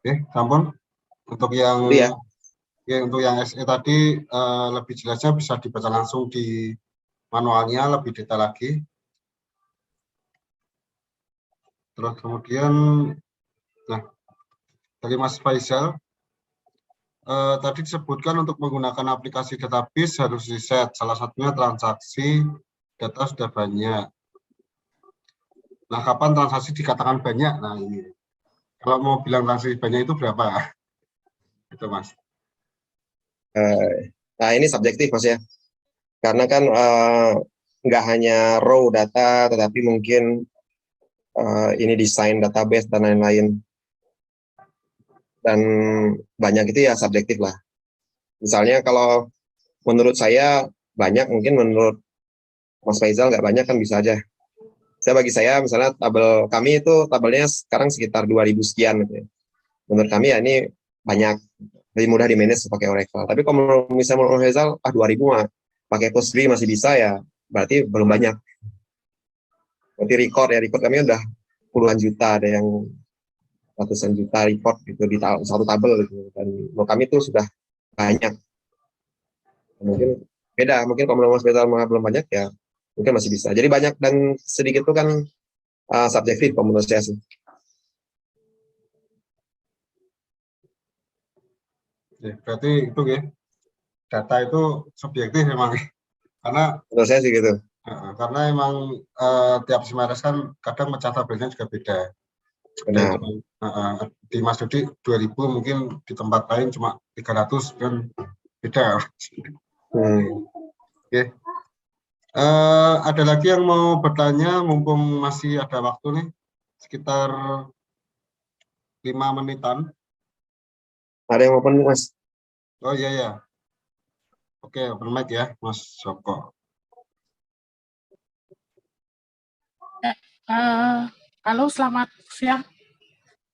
Oke, sampun. Untuk yang Itu ya. untuk yang SE tadi lebih jelasnya bisa dibaca langsung di manualnya lebih detail lagi. Terus kemudian, nah dari Mas Faisal tadi disebutkan untuk menggunakan aplikasi database harus riset. Salah satunya transaksi data sudah banyak. Nah, kapan transaksi dikatakan banyak? Nah ini, kalau mau bilang transaksi banyak itu berapa? Itu Mas. Nah ini subjektif Mas ya, karena kan nggak hanya raw data, tetapi mungkin ini desain database dan lain-lain, dan banyak itu ya subjektif lah. Misalnya kalau menurut saya banyak, mungkin menurut Mas Faisal nggak banyak kan bisa aja. Bagi saya misalnya tabel kami itu tabelnya sekarang sekitar 2000 sekian gitu ya. Menurut kami ya ini banyak, lebih mudah di manage pakai Oracle. Tapi kalau misalnya menurut Faisal 2000 mah pakai Postgre masih bisa ya, berarti belum banyak. Berarti record kami udah puluhan juta, ada yang ratusan juta record gitu di satu tabel gitu. Dan menurut kami itu sudah banyak. Mungkin beda, mungkin kalau menurut Mas Faisal belum banyak ya mungkin masih bisa. Jadi banyak dan sedikit itu kan subjektif kalau menurut saya sih. Ya, berarti itu ya, data itu subjektif memang. Karena Menurut saya sih gitu. karena emang tiap Simares kan kadang pecah tabelnya juga beda. Benar. Di Mas Dodi 2000, mungkin di tempat lain cuma 300 kan beda. Oke. Ada lagi yang mau bertanya, mumpung masih ada waktu nih, sekitar 5 menitan. Ada yang open Mas? Oh iya ya. Oke, open mic ya, Mas Joko. Halo, selamat siang.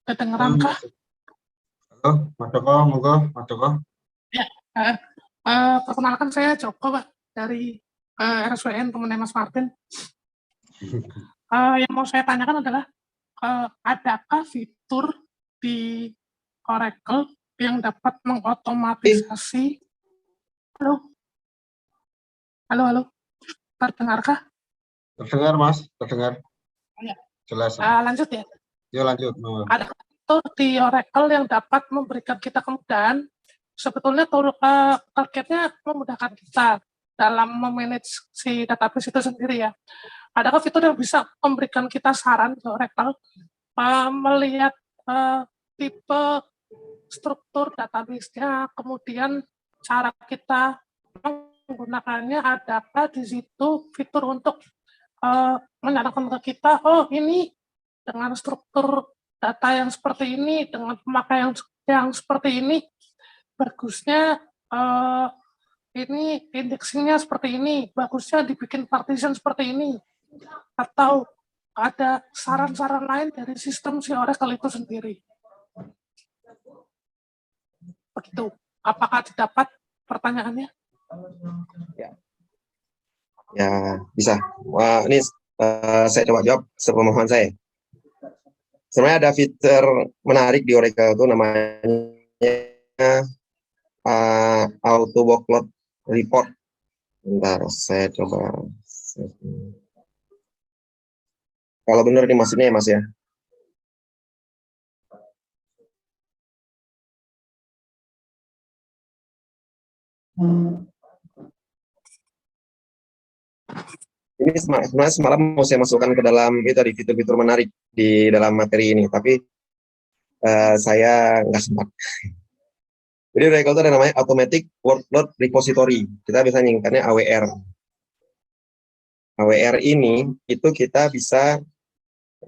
Kedengeran kah? Halo, Mas Joko, monggo, Mas Joko. Ya, perkenalkan saya Joko, Pak, dari RSWN temannya Mas Martin. Yang mau saya tanyakan adalah, adakah fitur di Oracle yang dapat mengotomatisasi? Halo, terdengarkah? Terdengar, Mas, terdengar. Ya. Jelas. Lanjut ya. Yuk lanjut. Ada fitur di Oracle yang dapat memberikan kita kemudahan. Sebetulnya targetnya memudahkan kita dalam memanage si database itu sendiri ya. Adakah fitur yang bisa memberikan kita saran ke Oracle melihat tipe struktur database-nya, kemudian cara kita menggunakannya, adakah di situ fitur untuk menyarankan ke kita, oh ini dengan struktur data yang seperti ini, dengan pemakaian yang seperti ini, bagusnya ini indexingnya seperti ini, bagusnya dibikin partition seperti ini, atau ada saran-saran lain dari sistem si Oracle itu sendiri. Begitu. Apakah didapat pertanyaannya? Ya. Ya, bisa. Wah, ini saya coba jawab sepemahaman saya. Sebenarnya ada fitur menarik di Oracle itu namanya auto workload report. Bentar, saya coba. Kalau benar ini maksudnya ya Mas ya. Ini sebenarnya semalam mau saya masukkan ke dalam itu tadi fitur-fitur menarik di dalam materi ini, tapi saya nggak sempat. Jadi Oracle itu ada namanya Automatic Workload Repository. Kita bisa nyingkatnya AWR. AWR ini itu kita bisa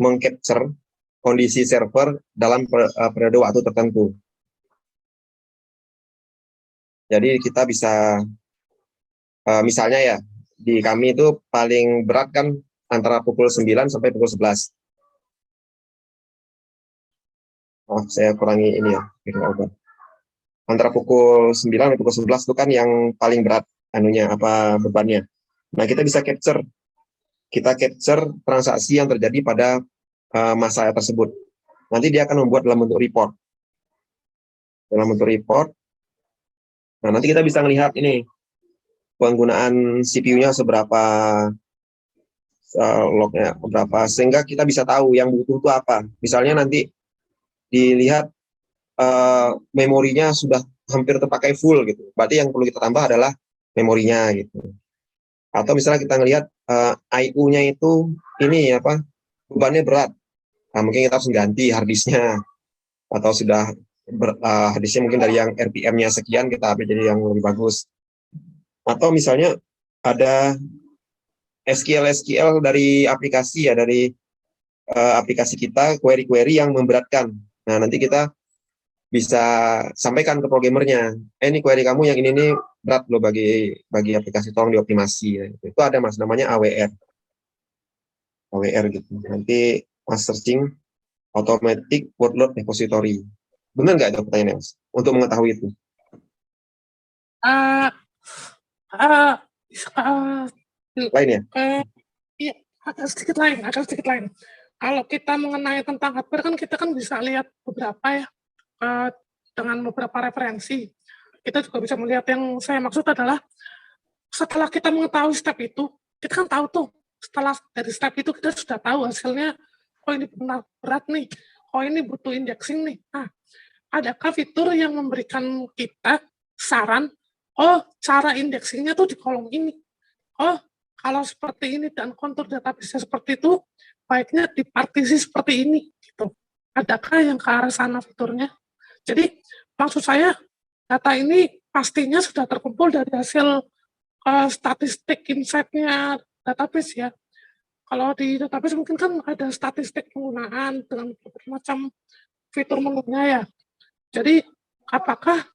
mengcapture kondisi server dalam periode waktu tertentu. Jadi kita bisa misalnya ya, di kami itu paling berat kan antara pukul 9 sampai pukul 11. Oh, saya kurangi ini ya. Antara pukul 9 sampai pukul 11 itu kan yang paling berat anunya apa bebannya. Nah, kita bisa capture. Kita capture transaksi yang terjadi pada masa tersebut. Nanti dia akan membuat dalam bentuk report. Dalam bentuk report. Nah, nanti kita bisa melihat ini penggunaan CPU-nya seberapa, lognya berapa, sehingga kita bisa tahu yang butuh itu apa. Misalnya nanti dilihat memorinya sudah hampir terpakai full gitu, berarti yang perlu kita tambah adalah memorinya gitu. Atau misalnya kita ngelihat IO-nya itu ini apa, bebannya berat, nah, mungkin kita harus ganti harddisknya, atau sudah harddisknya mungkin dari yang RPM-nya sekian kita update jadi yang lebih bagus. Atau misalnya ada SQL dari aplikasi ya, dari aplikasi kita, query-query yang memberatkan. Nah, nanti kita bisa sampaikan ke programmernya, ini query kamu yang ini berat loh bagi aplikasi, tolong dioptimasi. Nah, itu ada Mas, namanya AWR. AWR gitu. Nanti Mas searching Automatic Workload Repository. Benar nggak itu pertanyaannya Mas? Untuk mengetahui itu. Lain ya? Iya, agak sedikit lain. Kalau kita mengenai tentang hardware kan kita kan bisa lihat beberapa ya, dengan beberapa referensi. Kita juga bisa melihat, yang saya maksud adalah setelah kita mengetahui step itu, kita kan tahu tuh, setelah dari step itu kita sudah tahu hasilnya, oh ini benar berat nih, oh ini butuh indexing nih. Nah, adakah fitur yang memberikan kita saran, oh cara indexingnya tuh di kolom ini, oh kalau seperti ini dan kontur database seperti itu, baiknya di partisi seperti ini gitu. Adakah yang ke arah sana fiturnya? Jadi maksud saya, data ini pastinya sudah terkumpul dari hasil statistik insight-nya database ya. Kalau di database mungkin kan ada statistik penggunaan dengan berbagai macam fitur menunya ya. Jadi apakah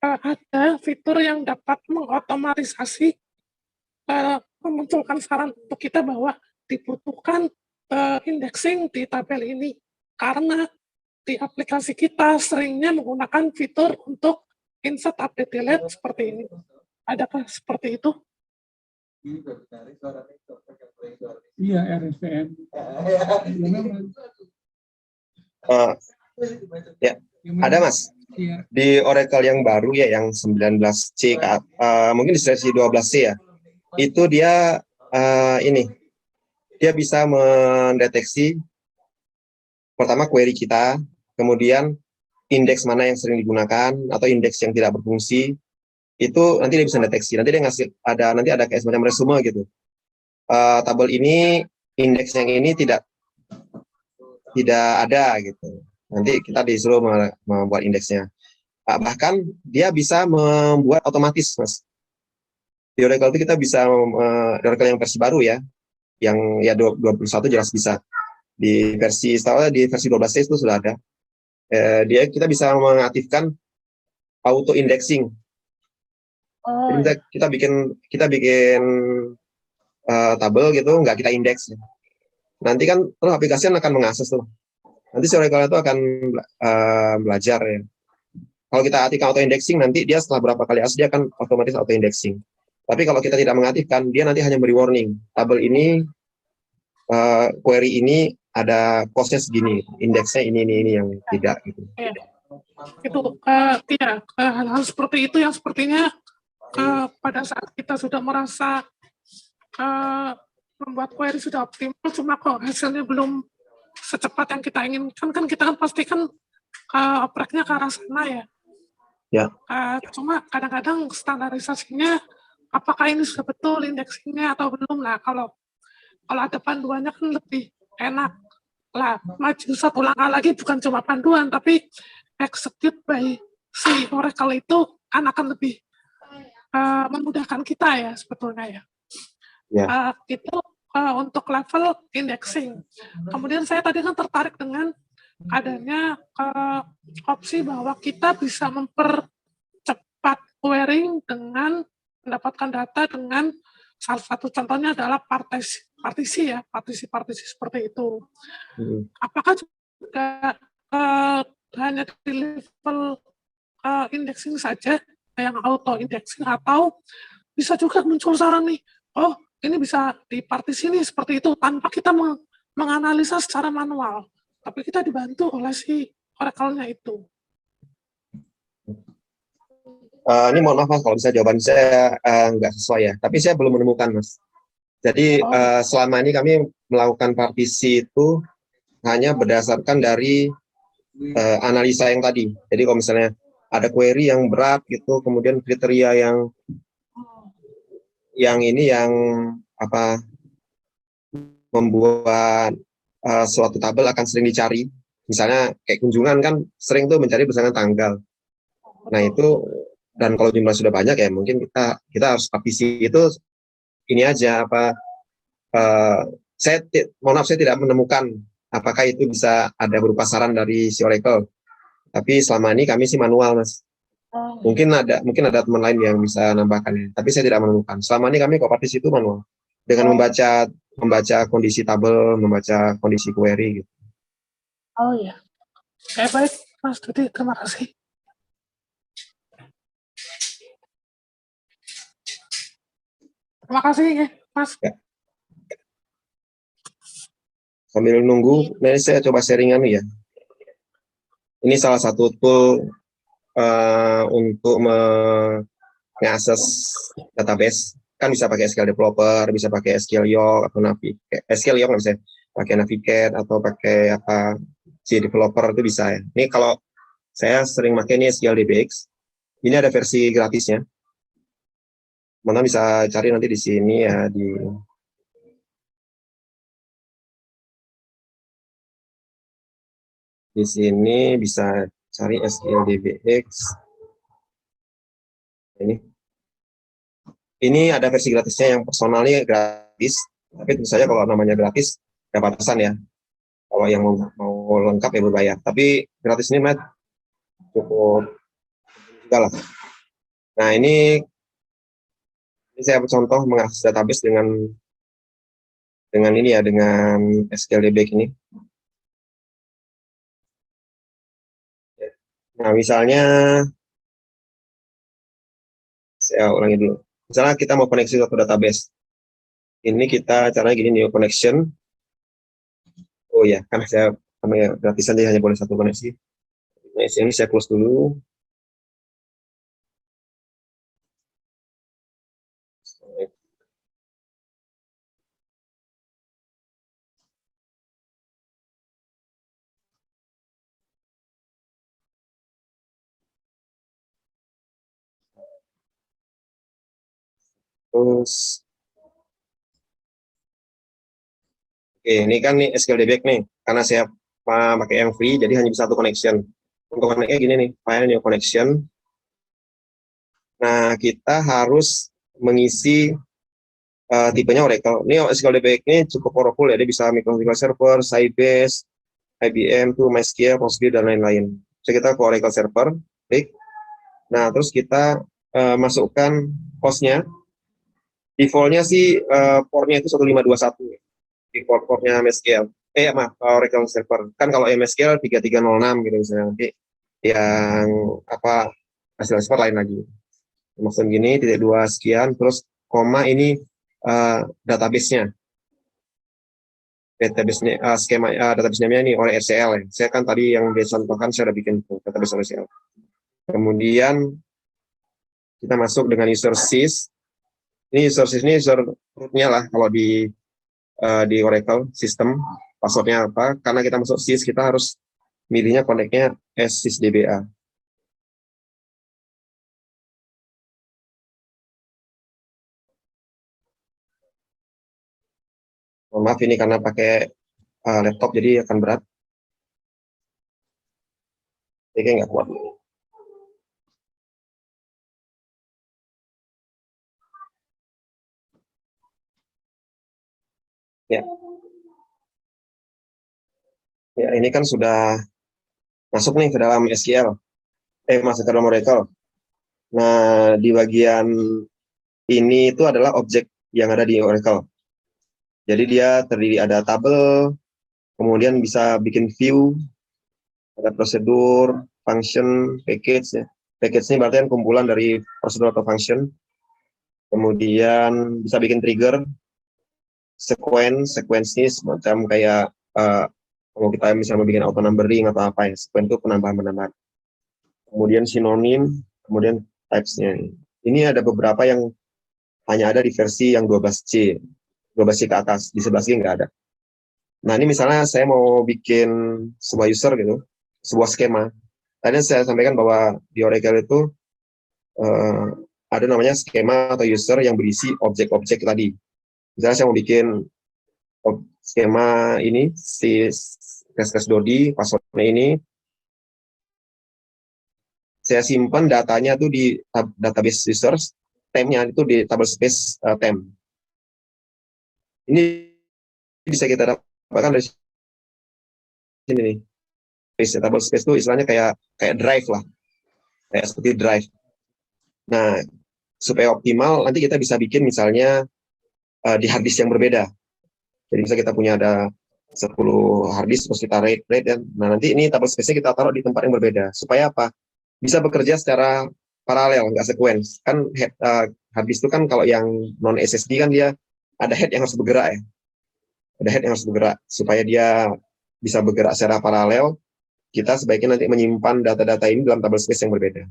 ada fitur yang dapat mengotomatisasi, memunculkan saran untuk kita bahwa dibutuhkan indexing di tabel ini, karena di aplikasi kita seringnya menggunakan fitur untuk insert update delete seperti ini. Adakah seperti itu? Iya, RSVN. Ya, ada Mas. Iya. Di Oracle yang baru ya, yang 19C, mungkin di versi 12C ya, itu dia dia bisa mendeteksi pertama query kita, kemudian indeks mana yang sering digunakan atau indeks yang tidak berfungsi, itu nanti dia bisa deteksi. Nanti dia ngasih nanti ada kayak semacam resume gitu. Tabel ini indeks yang ini tidak ada gitu. Nanti kita disuruh membuat indeksnya. Bahkan dia bisa membuat otomatis, Mas. Di Oracle itu kita bisa, Oracle yang versi baru ya, yang ya 21 jelas bisa. Di versi 12C itu sudah ada. Kita bisa mengaktifkan auto indexing. Jadi kita bikin tabel gitu, nggak kita indeks. Nanti kan terus aplikasi akan mengakses tuh. Nanti si Oracle itu akan belajar ya. Kalau kita aktifkan auto indexing, nanti dia setelah berapa kali akses dia akan otomatis auto indexing. Tapi kalau kita tidak mengaktifkan, dia nanti hanya beri warning. Tabel ini, query ini ada cost-nya segini, indeksnya ini yang tidak gitu. Itu tidak hal-hal seperti itu yang sepertinya pada saat kita sudah merasa membuat query sudah optimal, cuma kok hasilnya belum secepat yang kita inginkan, kan kita kan pastikan operatnya ke arah sana ya. Ya. Cuma kadang-kadang standarisasinya apakah ini sudah betul indeksingnya atau belum lah. Kalau ada panduannya kan lebih enak lah, maju satu langkah lagi, bukan cuma panduan tapi execute by si Oracle itu akan lebih memudahkan kita ya sebetulnya ya. Itu untuk level indexing. Kemudian saya tadi kan tertarik dengan adanya opsi bahwa kita bisa mempercepat querying dengan mendapatkan data dengan salah satu contohnya adalah partisi seperti itu. Apakah juga hanya di level indexing saja yang auto indexing, atau bisa juga muncul saran nih, oh ini bisa di partisi nih seperti itu tanpa kita menganalisa secara manual, tapi kita dibantu oleh si Oracle-nya itu. Ini mohon maaf kalau bisa jawaban saya nggak sesuai ya, tapi saya belum menemukan Mas. Jadi selama ini kami melakukan partisi itu hanya berdasarkan dari analisa yang tadi. Jadi kalau misalnya ada query yang berat gitu, kemudian kriteria yang membuat suatu tabel akan sering dicari. Misalnya kayak kunjungan kan sering tuh mencari berdasarkan tanggal. Nah itu, dan kalau jumlah sudah banyak ya mungkin kita harus partisi itu ini aja mohon maaf saya tidak menemukan apakah itu bisa ada berupa saran dari si Oracle. Tapi selama ini kami sih manual Mas. Mungkin ada teman lain yang bisa nambahkan ya. Tapi saya tidak menemukan. Selama ini kami kok partisi itu manual dengan membaca kondisi tabel, membaca kondisi query gitu. Oh iya. Baik Mas Dudi, terima kasih. Terima kasih ya, Mas. Ya. Sambil nunggu, nanti saya coba sharingan ya. Ini salah satu tool untuk mengakses database. Kan bisa pakai SQL Developer, bisa pakai SQL Yoke atau SQL Yoke nggak bisa pakai Navigate atau pakai si developer itu bisa ya. Ini kalau saya sering pakai ini SQL DBX. Ini ada versi gratisnya. Mana bisa cari nanti di sini ya di sini bisa cari SQL DBX. Ini ada versi gratisnya yang personalnya gratis, tapi tentu saja kalau namanya gratis ada batasan ya. Kalau yang mau lengkap ya berbayar. Tapi gratis ini cukup juga lah. Nah ini saya contoh mengakses database dengan ini ya, dengan SQL DBX ini. Nah misalnya saya ulangi dulu. Misalnya kita mau koneksi ke database. Ini kita caranya gini, new connection. Oh ya, karena saya gratisan jadi hanya boleh satu koneksi. Nah, ini saya close dulu. Terus, oke, ini kan nih SQL DBX nih, karena saya pakai yang free, jadi hanya bisa satu connection. Untuk koneknya gini nih, file new connection. Nah, kita harus mengisi tipenya Oracle. Ini SQL DBX ini cukup powerful ya, dia bisa micro server, Sybase, IBM, MySQL, PostgreSQL, dan lain-lain. So, kita ke Oracle server, klik. Nah, terus kita masukkan hostnya. Defaultnya sih portnya itu 1521 di portnya MySQL. Oracle server. Kan kalau MySQL 3306 gitu misalnya, nanti yang hasil server lain lagi. Maksudnya gini, 2 sekian, terus koma ini database-nya. Database-nya, skema database namanya ini oleh SQL ya. Saya kan tadi yang dicontohkan saya udah bikin database oleh SQL. Kemudian kita masuk dengan user sys. Ini user sys ini user root-nya lah kalau di Oracle sistem. Passwordnya apa? Karena kita masuk sys kita harus milihnya connect-nya sysdba. Mohon maaf ini karena pakai laptop jadi akan berat. Jadi nggak kuat. Ya. Ya, ini kan sudah masuk nih ke dalam SQL. Masuk ke dalam Oracle. Nah, di bagian ini itu adalah objek yang ada di Oracle. Jadi dia terdiri ada tabel, kemudian bisa bikin view, ada prosedur, function, package. Ya. Package ini berarti kan kumpulan dari prosedur atau function. Kemudian bisa bikin trigger, sequence ini semacam kayak kalau kita misalnya bikin auto numbering atau apa ya, sequence itu penambahan-penambahan. Kemudian sinonim, kemudian types-nya. Ini ada beberapa yang hanya ada di versi yang 12C ke atas, di 11C nggak ada. Nah ini misalnya saya mau bikin sebuah user gitu, sebuah skema. Tadi saya sampaikan bahwa di Oracle itu ada namanya skema atau user yang berisi objek-objek tadi. Misalnya saya mau bikin skema ini, si /dodi, passwordnya ini, saya simpan datanya tuh di database users, temnya itu di table space tem. Ini bisa kita dapatkan dari sini nih. Table space itu istilahnya kayak drive lah, kayak seperti drive. Nah, supaya optimal, nanti kita bisa bikin misalnya di hard disk yang berbeda. Jadi bisa kita punya ada 10 hard disk, terus kita rate dan nah nanti ini table space-nya kita taruh di tempat yang berbeda. Supaya apa? Bisa bekerja secara paralel, nggak sequence. Kan hard disk itu kan kalau yang non SSD kan dia ada head yang harus bergerak ya. Ada head yang harus bergerak. Supaya dia bisa bergerak secara paralel, kita sebaiknya nanti menyimpan data-data ini dalam table space yang berbeda.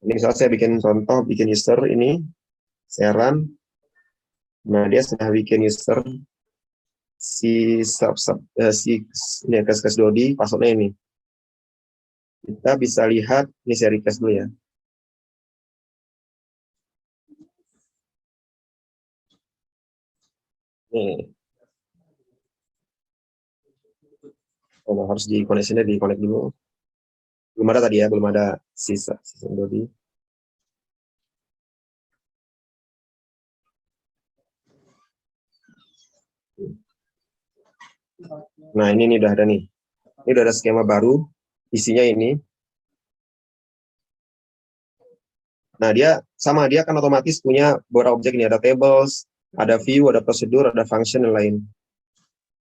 Ini misalnya saya bikin contoh, bikin user ini, saya run. Nah, dia sudah bikin user si ini /dodi, passwordnya ini. Kita bisa lihat, ini saya request dulu ya. Nih. Oh, harus dikoneksinya di-connect dulu. Belum ada tadi ya, belum ada sisa dodi. Nah, ini udah ada nih. Ini udah ada skema baru, isinya ini. Nah, dia kan otomatis punya beberapa objek ini, ada tables, ada view, ada prosedur, ada function, dan lain.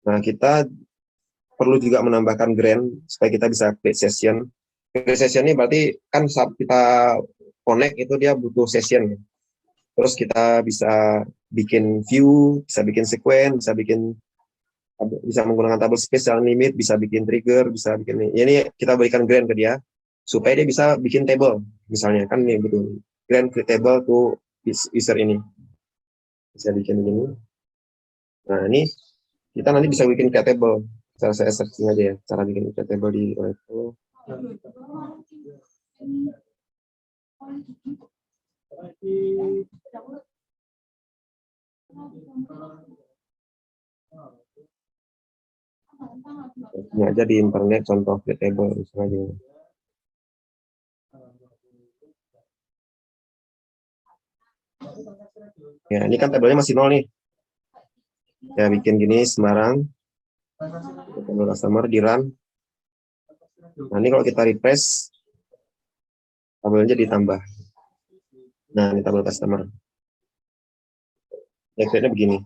Nah, kita perlu juga menambahkan grant supaya kita bisa create session. Create session ini berarti kan saat kita connect itu dia butuh session. Terus kita bisa bikin view, bisa bikin sequence, bisa menggunakan table space yang limit, bisa bikin trigger, bisa bikin ini kita berikan grant ke dia supaya dia bisa bikin table misalnya kan ini betul grant create table to user ini bisa bikin begini. Nah ini kita nanti bisa bikin create table. Saya searching aja ya cara bikin create table di Oracle. Ini aja di internet contoh create table misalnya. Ya ini kan tabelnya masih 0 nih. Ya bikin gini sembarang. Tabel customer di run. Nah ini kalau kita refresh tabelnya ditambah. Nah ini tabel customer. Ya create-nya begini.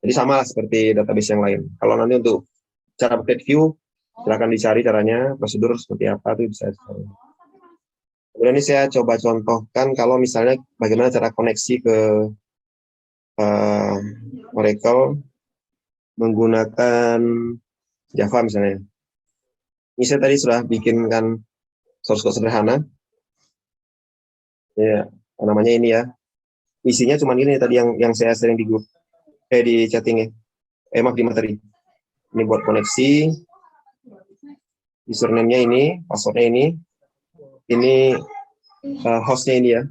Jadi sama lah seperti database yang lain. Kalau nanti untuk cara create view, silakan dicari caranya, prosedur seperti apa itu bisa. Kemudian ini saya coba contohkan kalau misalnya bagaimana cara koneksi ke Oracle menggunakan Java misalnya. Ini saya tadi sudah bikinkan source code sederhana. Ya, namanya ini ya. Isinya cuma ini tadi yang saya sering di grup, di chatting ya. Maaf, di materi. Ini buat koneksi. Username-nya ini, password-nya ini hostnya ini ya.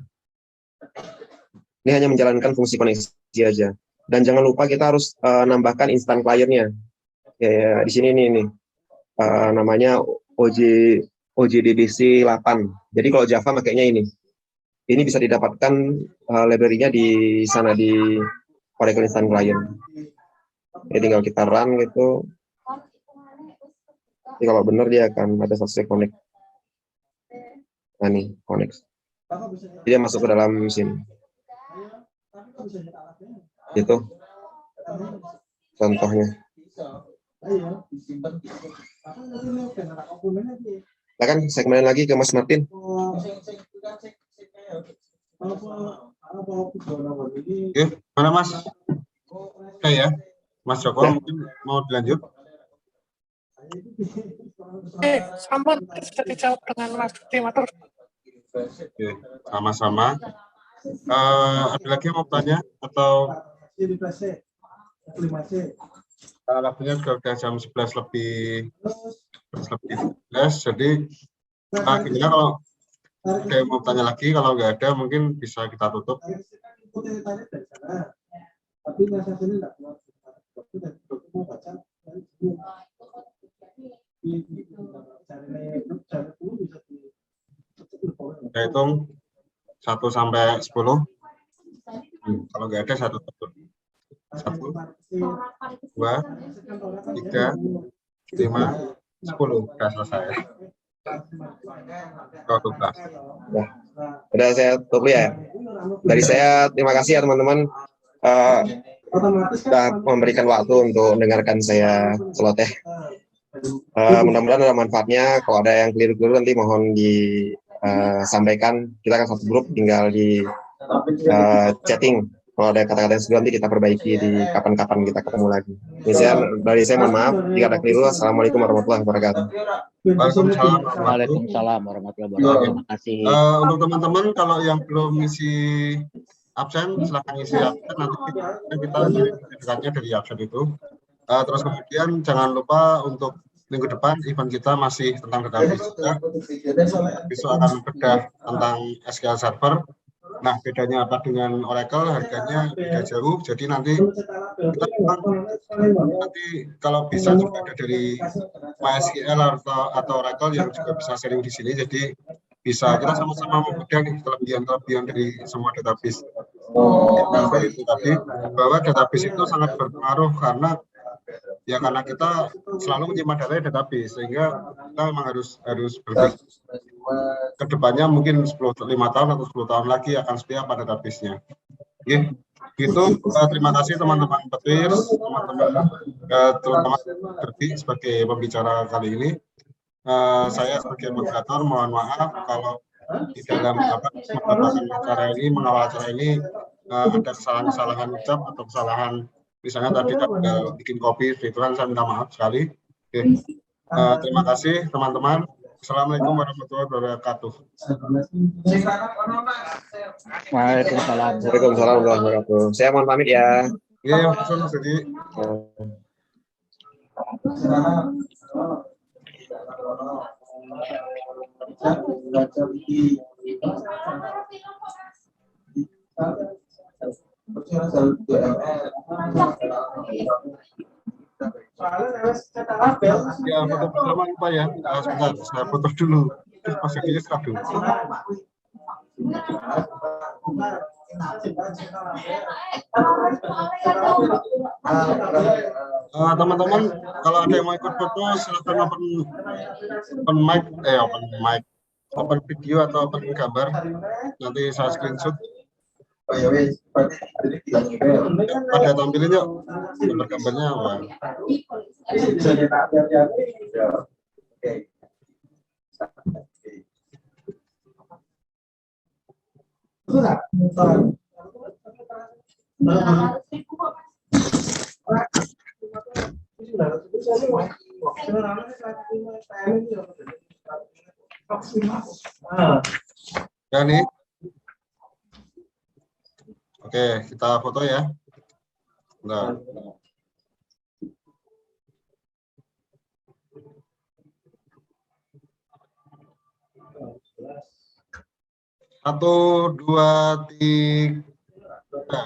Ini hanya menjalankan fungsi koneksi aja. Dan jangan lupa kita harus nambahkan instant client-nya. Ya, di sini ini namanya OJDBC 8. Jadi kalau Java makanya ini. Ini bisa didapatkan library-nya di sana di Oracle Instant Client. Jadi tinggal kita run gitu. Jadi kalau benar dia akan ada selesai connect. Nah nih, connect. Jadi dia masuk ke dalam sini. Itu contohnya. Silakan saya kembali lagi ke Mas Martin. Mana Mas? Oke ya, Mas Joko mungkin mau dilanjut? Sama sudah dijawab dengan Mas Dimatur. Oke, sama-sama. Ada lagi yang mau tanya atau waktunya sudah jam 11 lebih 11, jadi akhirnya kalau ada yang mau tanya lagi, kalau nggak ada mungkin bisa kita tutup. Kita hitung 1 sampai 10. Kalau nggak ada satu tutup. 1, 2, 3, 5, 10. Sudah selesai. Ya, udah saya tutup ya. Dari saya terima kasih ya teman-teman sudah memberikan waktu untuk mendengarkan saya celoteh. Mudah-mudahan ada manfaatnya. Kalau ada yang keliru-keliru nanti mohon disampaikan. Kita akan satu grup, tinggal di chatting. Kalau ada kata-kata yang nanti kita perbaiki di kapan-kapan kita ketemu lagi. Dari saya mohon maaf jika ada keliru. Assalamualaikum warahmatullahi wabarakatuh. Waalaikumsalam warahmatullahi wabarakatuh. Terima kasih. Untuk teman-teman kalau yang belum ngisi absen, silakan ngisi absen. Nanti kita sertifikatnya dari absen itu. Terus kemudian jangan lupa untuk minggu depan event kita masih tentang database. Besok akan bedah tentang SQL Server. Nah, bedanya apa dengan Oracle? Harganya beda jauh. Jadi nanti kita kalau bisa juga ada dari MySQL atau Oracle yang juga bisa sharing di sini. Jadi bisa kita sama-sama membedah nih kelebihan-kelebihan dari semua database. Itu tadi bahwa database itu sangat berpengaruh karena kita selalu menyimpan data database, sehingga kita memang harus berpikir ke depannya mungkin 5 tahun atau 10 tahun lagi akan seperti apa database-nya. Gitu. Terima kasih teman-teman petir, teman-teman terutama Gerti sebagai pembicara kali ini. Saya sebagai moderator mohon maaf kalau di dalam acara ini, mengawal acara ini ada kesalahan-kesalahan ucap atau kesalahan misalnya tadi bikin kopi, itu kan saya minta maaf sekali. Terima kasih teman-teman. Assalamualaikum warahmatullahi wabarakatuh. Waalaikumsalam. Waalaikumsalam warahmatullahi wabarakatuh. Saya mohon pamit ya. Iya, Mas Jadi. Ya, foto pertama lupa ya. Sebentar, saya foto dulu. Terus pas jadinya stop dulu. Teman-teman, kalau ada yang mau ikut foto, silakan open video atau open gambar. Nanti saya screenshot. Ada tampilin yuk gambar-gambarnya. Ya nih. Oke, kita foto ya. Nah. Satu, dua, tiga.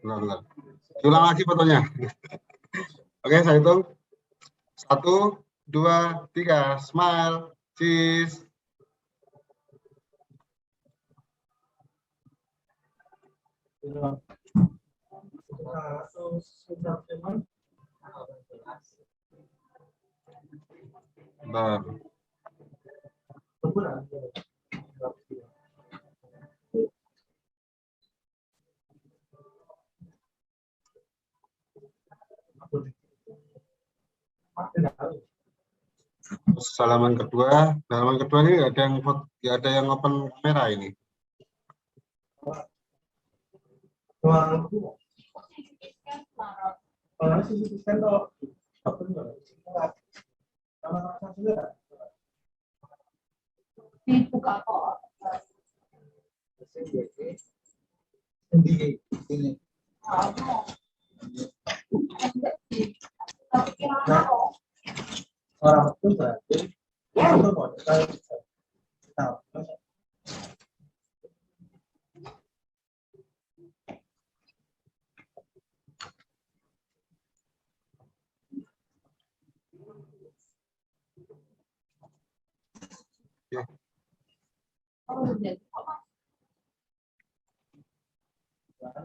Benar. Ulang lagi fotonya. Oke, saya hitung. 1, 2, 3. Smile. Cheese. Bentar. Terus halaman kedua ini ada yang open kamera ini. Dibuka kok. Orang itu berarti itu modal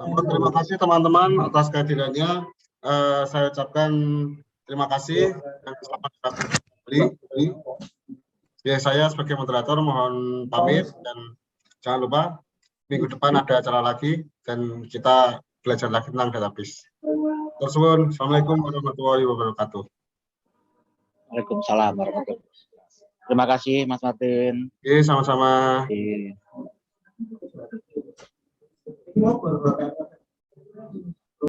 Terima kasih teman-teman atas kehadirannya. Saya ucapkan terima kasih dan selamat datang kembali. Ya, saya sebagai moderator mohon pamit dan jangan lupa minggu depan ada acara lagi dan kita belajar lagi tentang database. Tersuwun. Assalamualaikum warahmatullahi wabarakatuh. Waalaikumsalam warahmatullahi wabarakatuh. Terima kasih Mas Martin. Oke, sama-sama. Oke. mau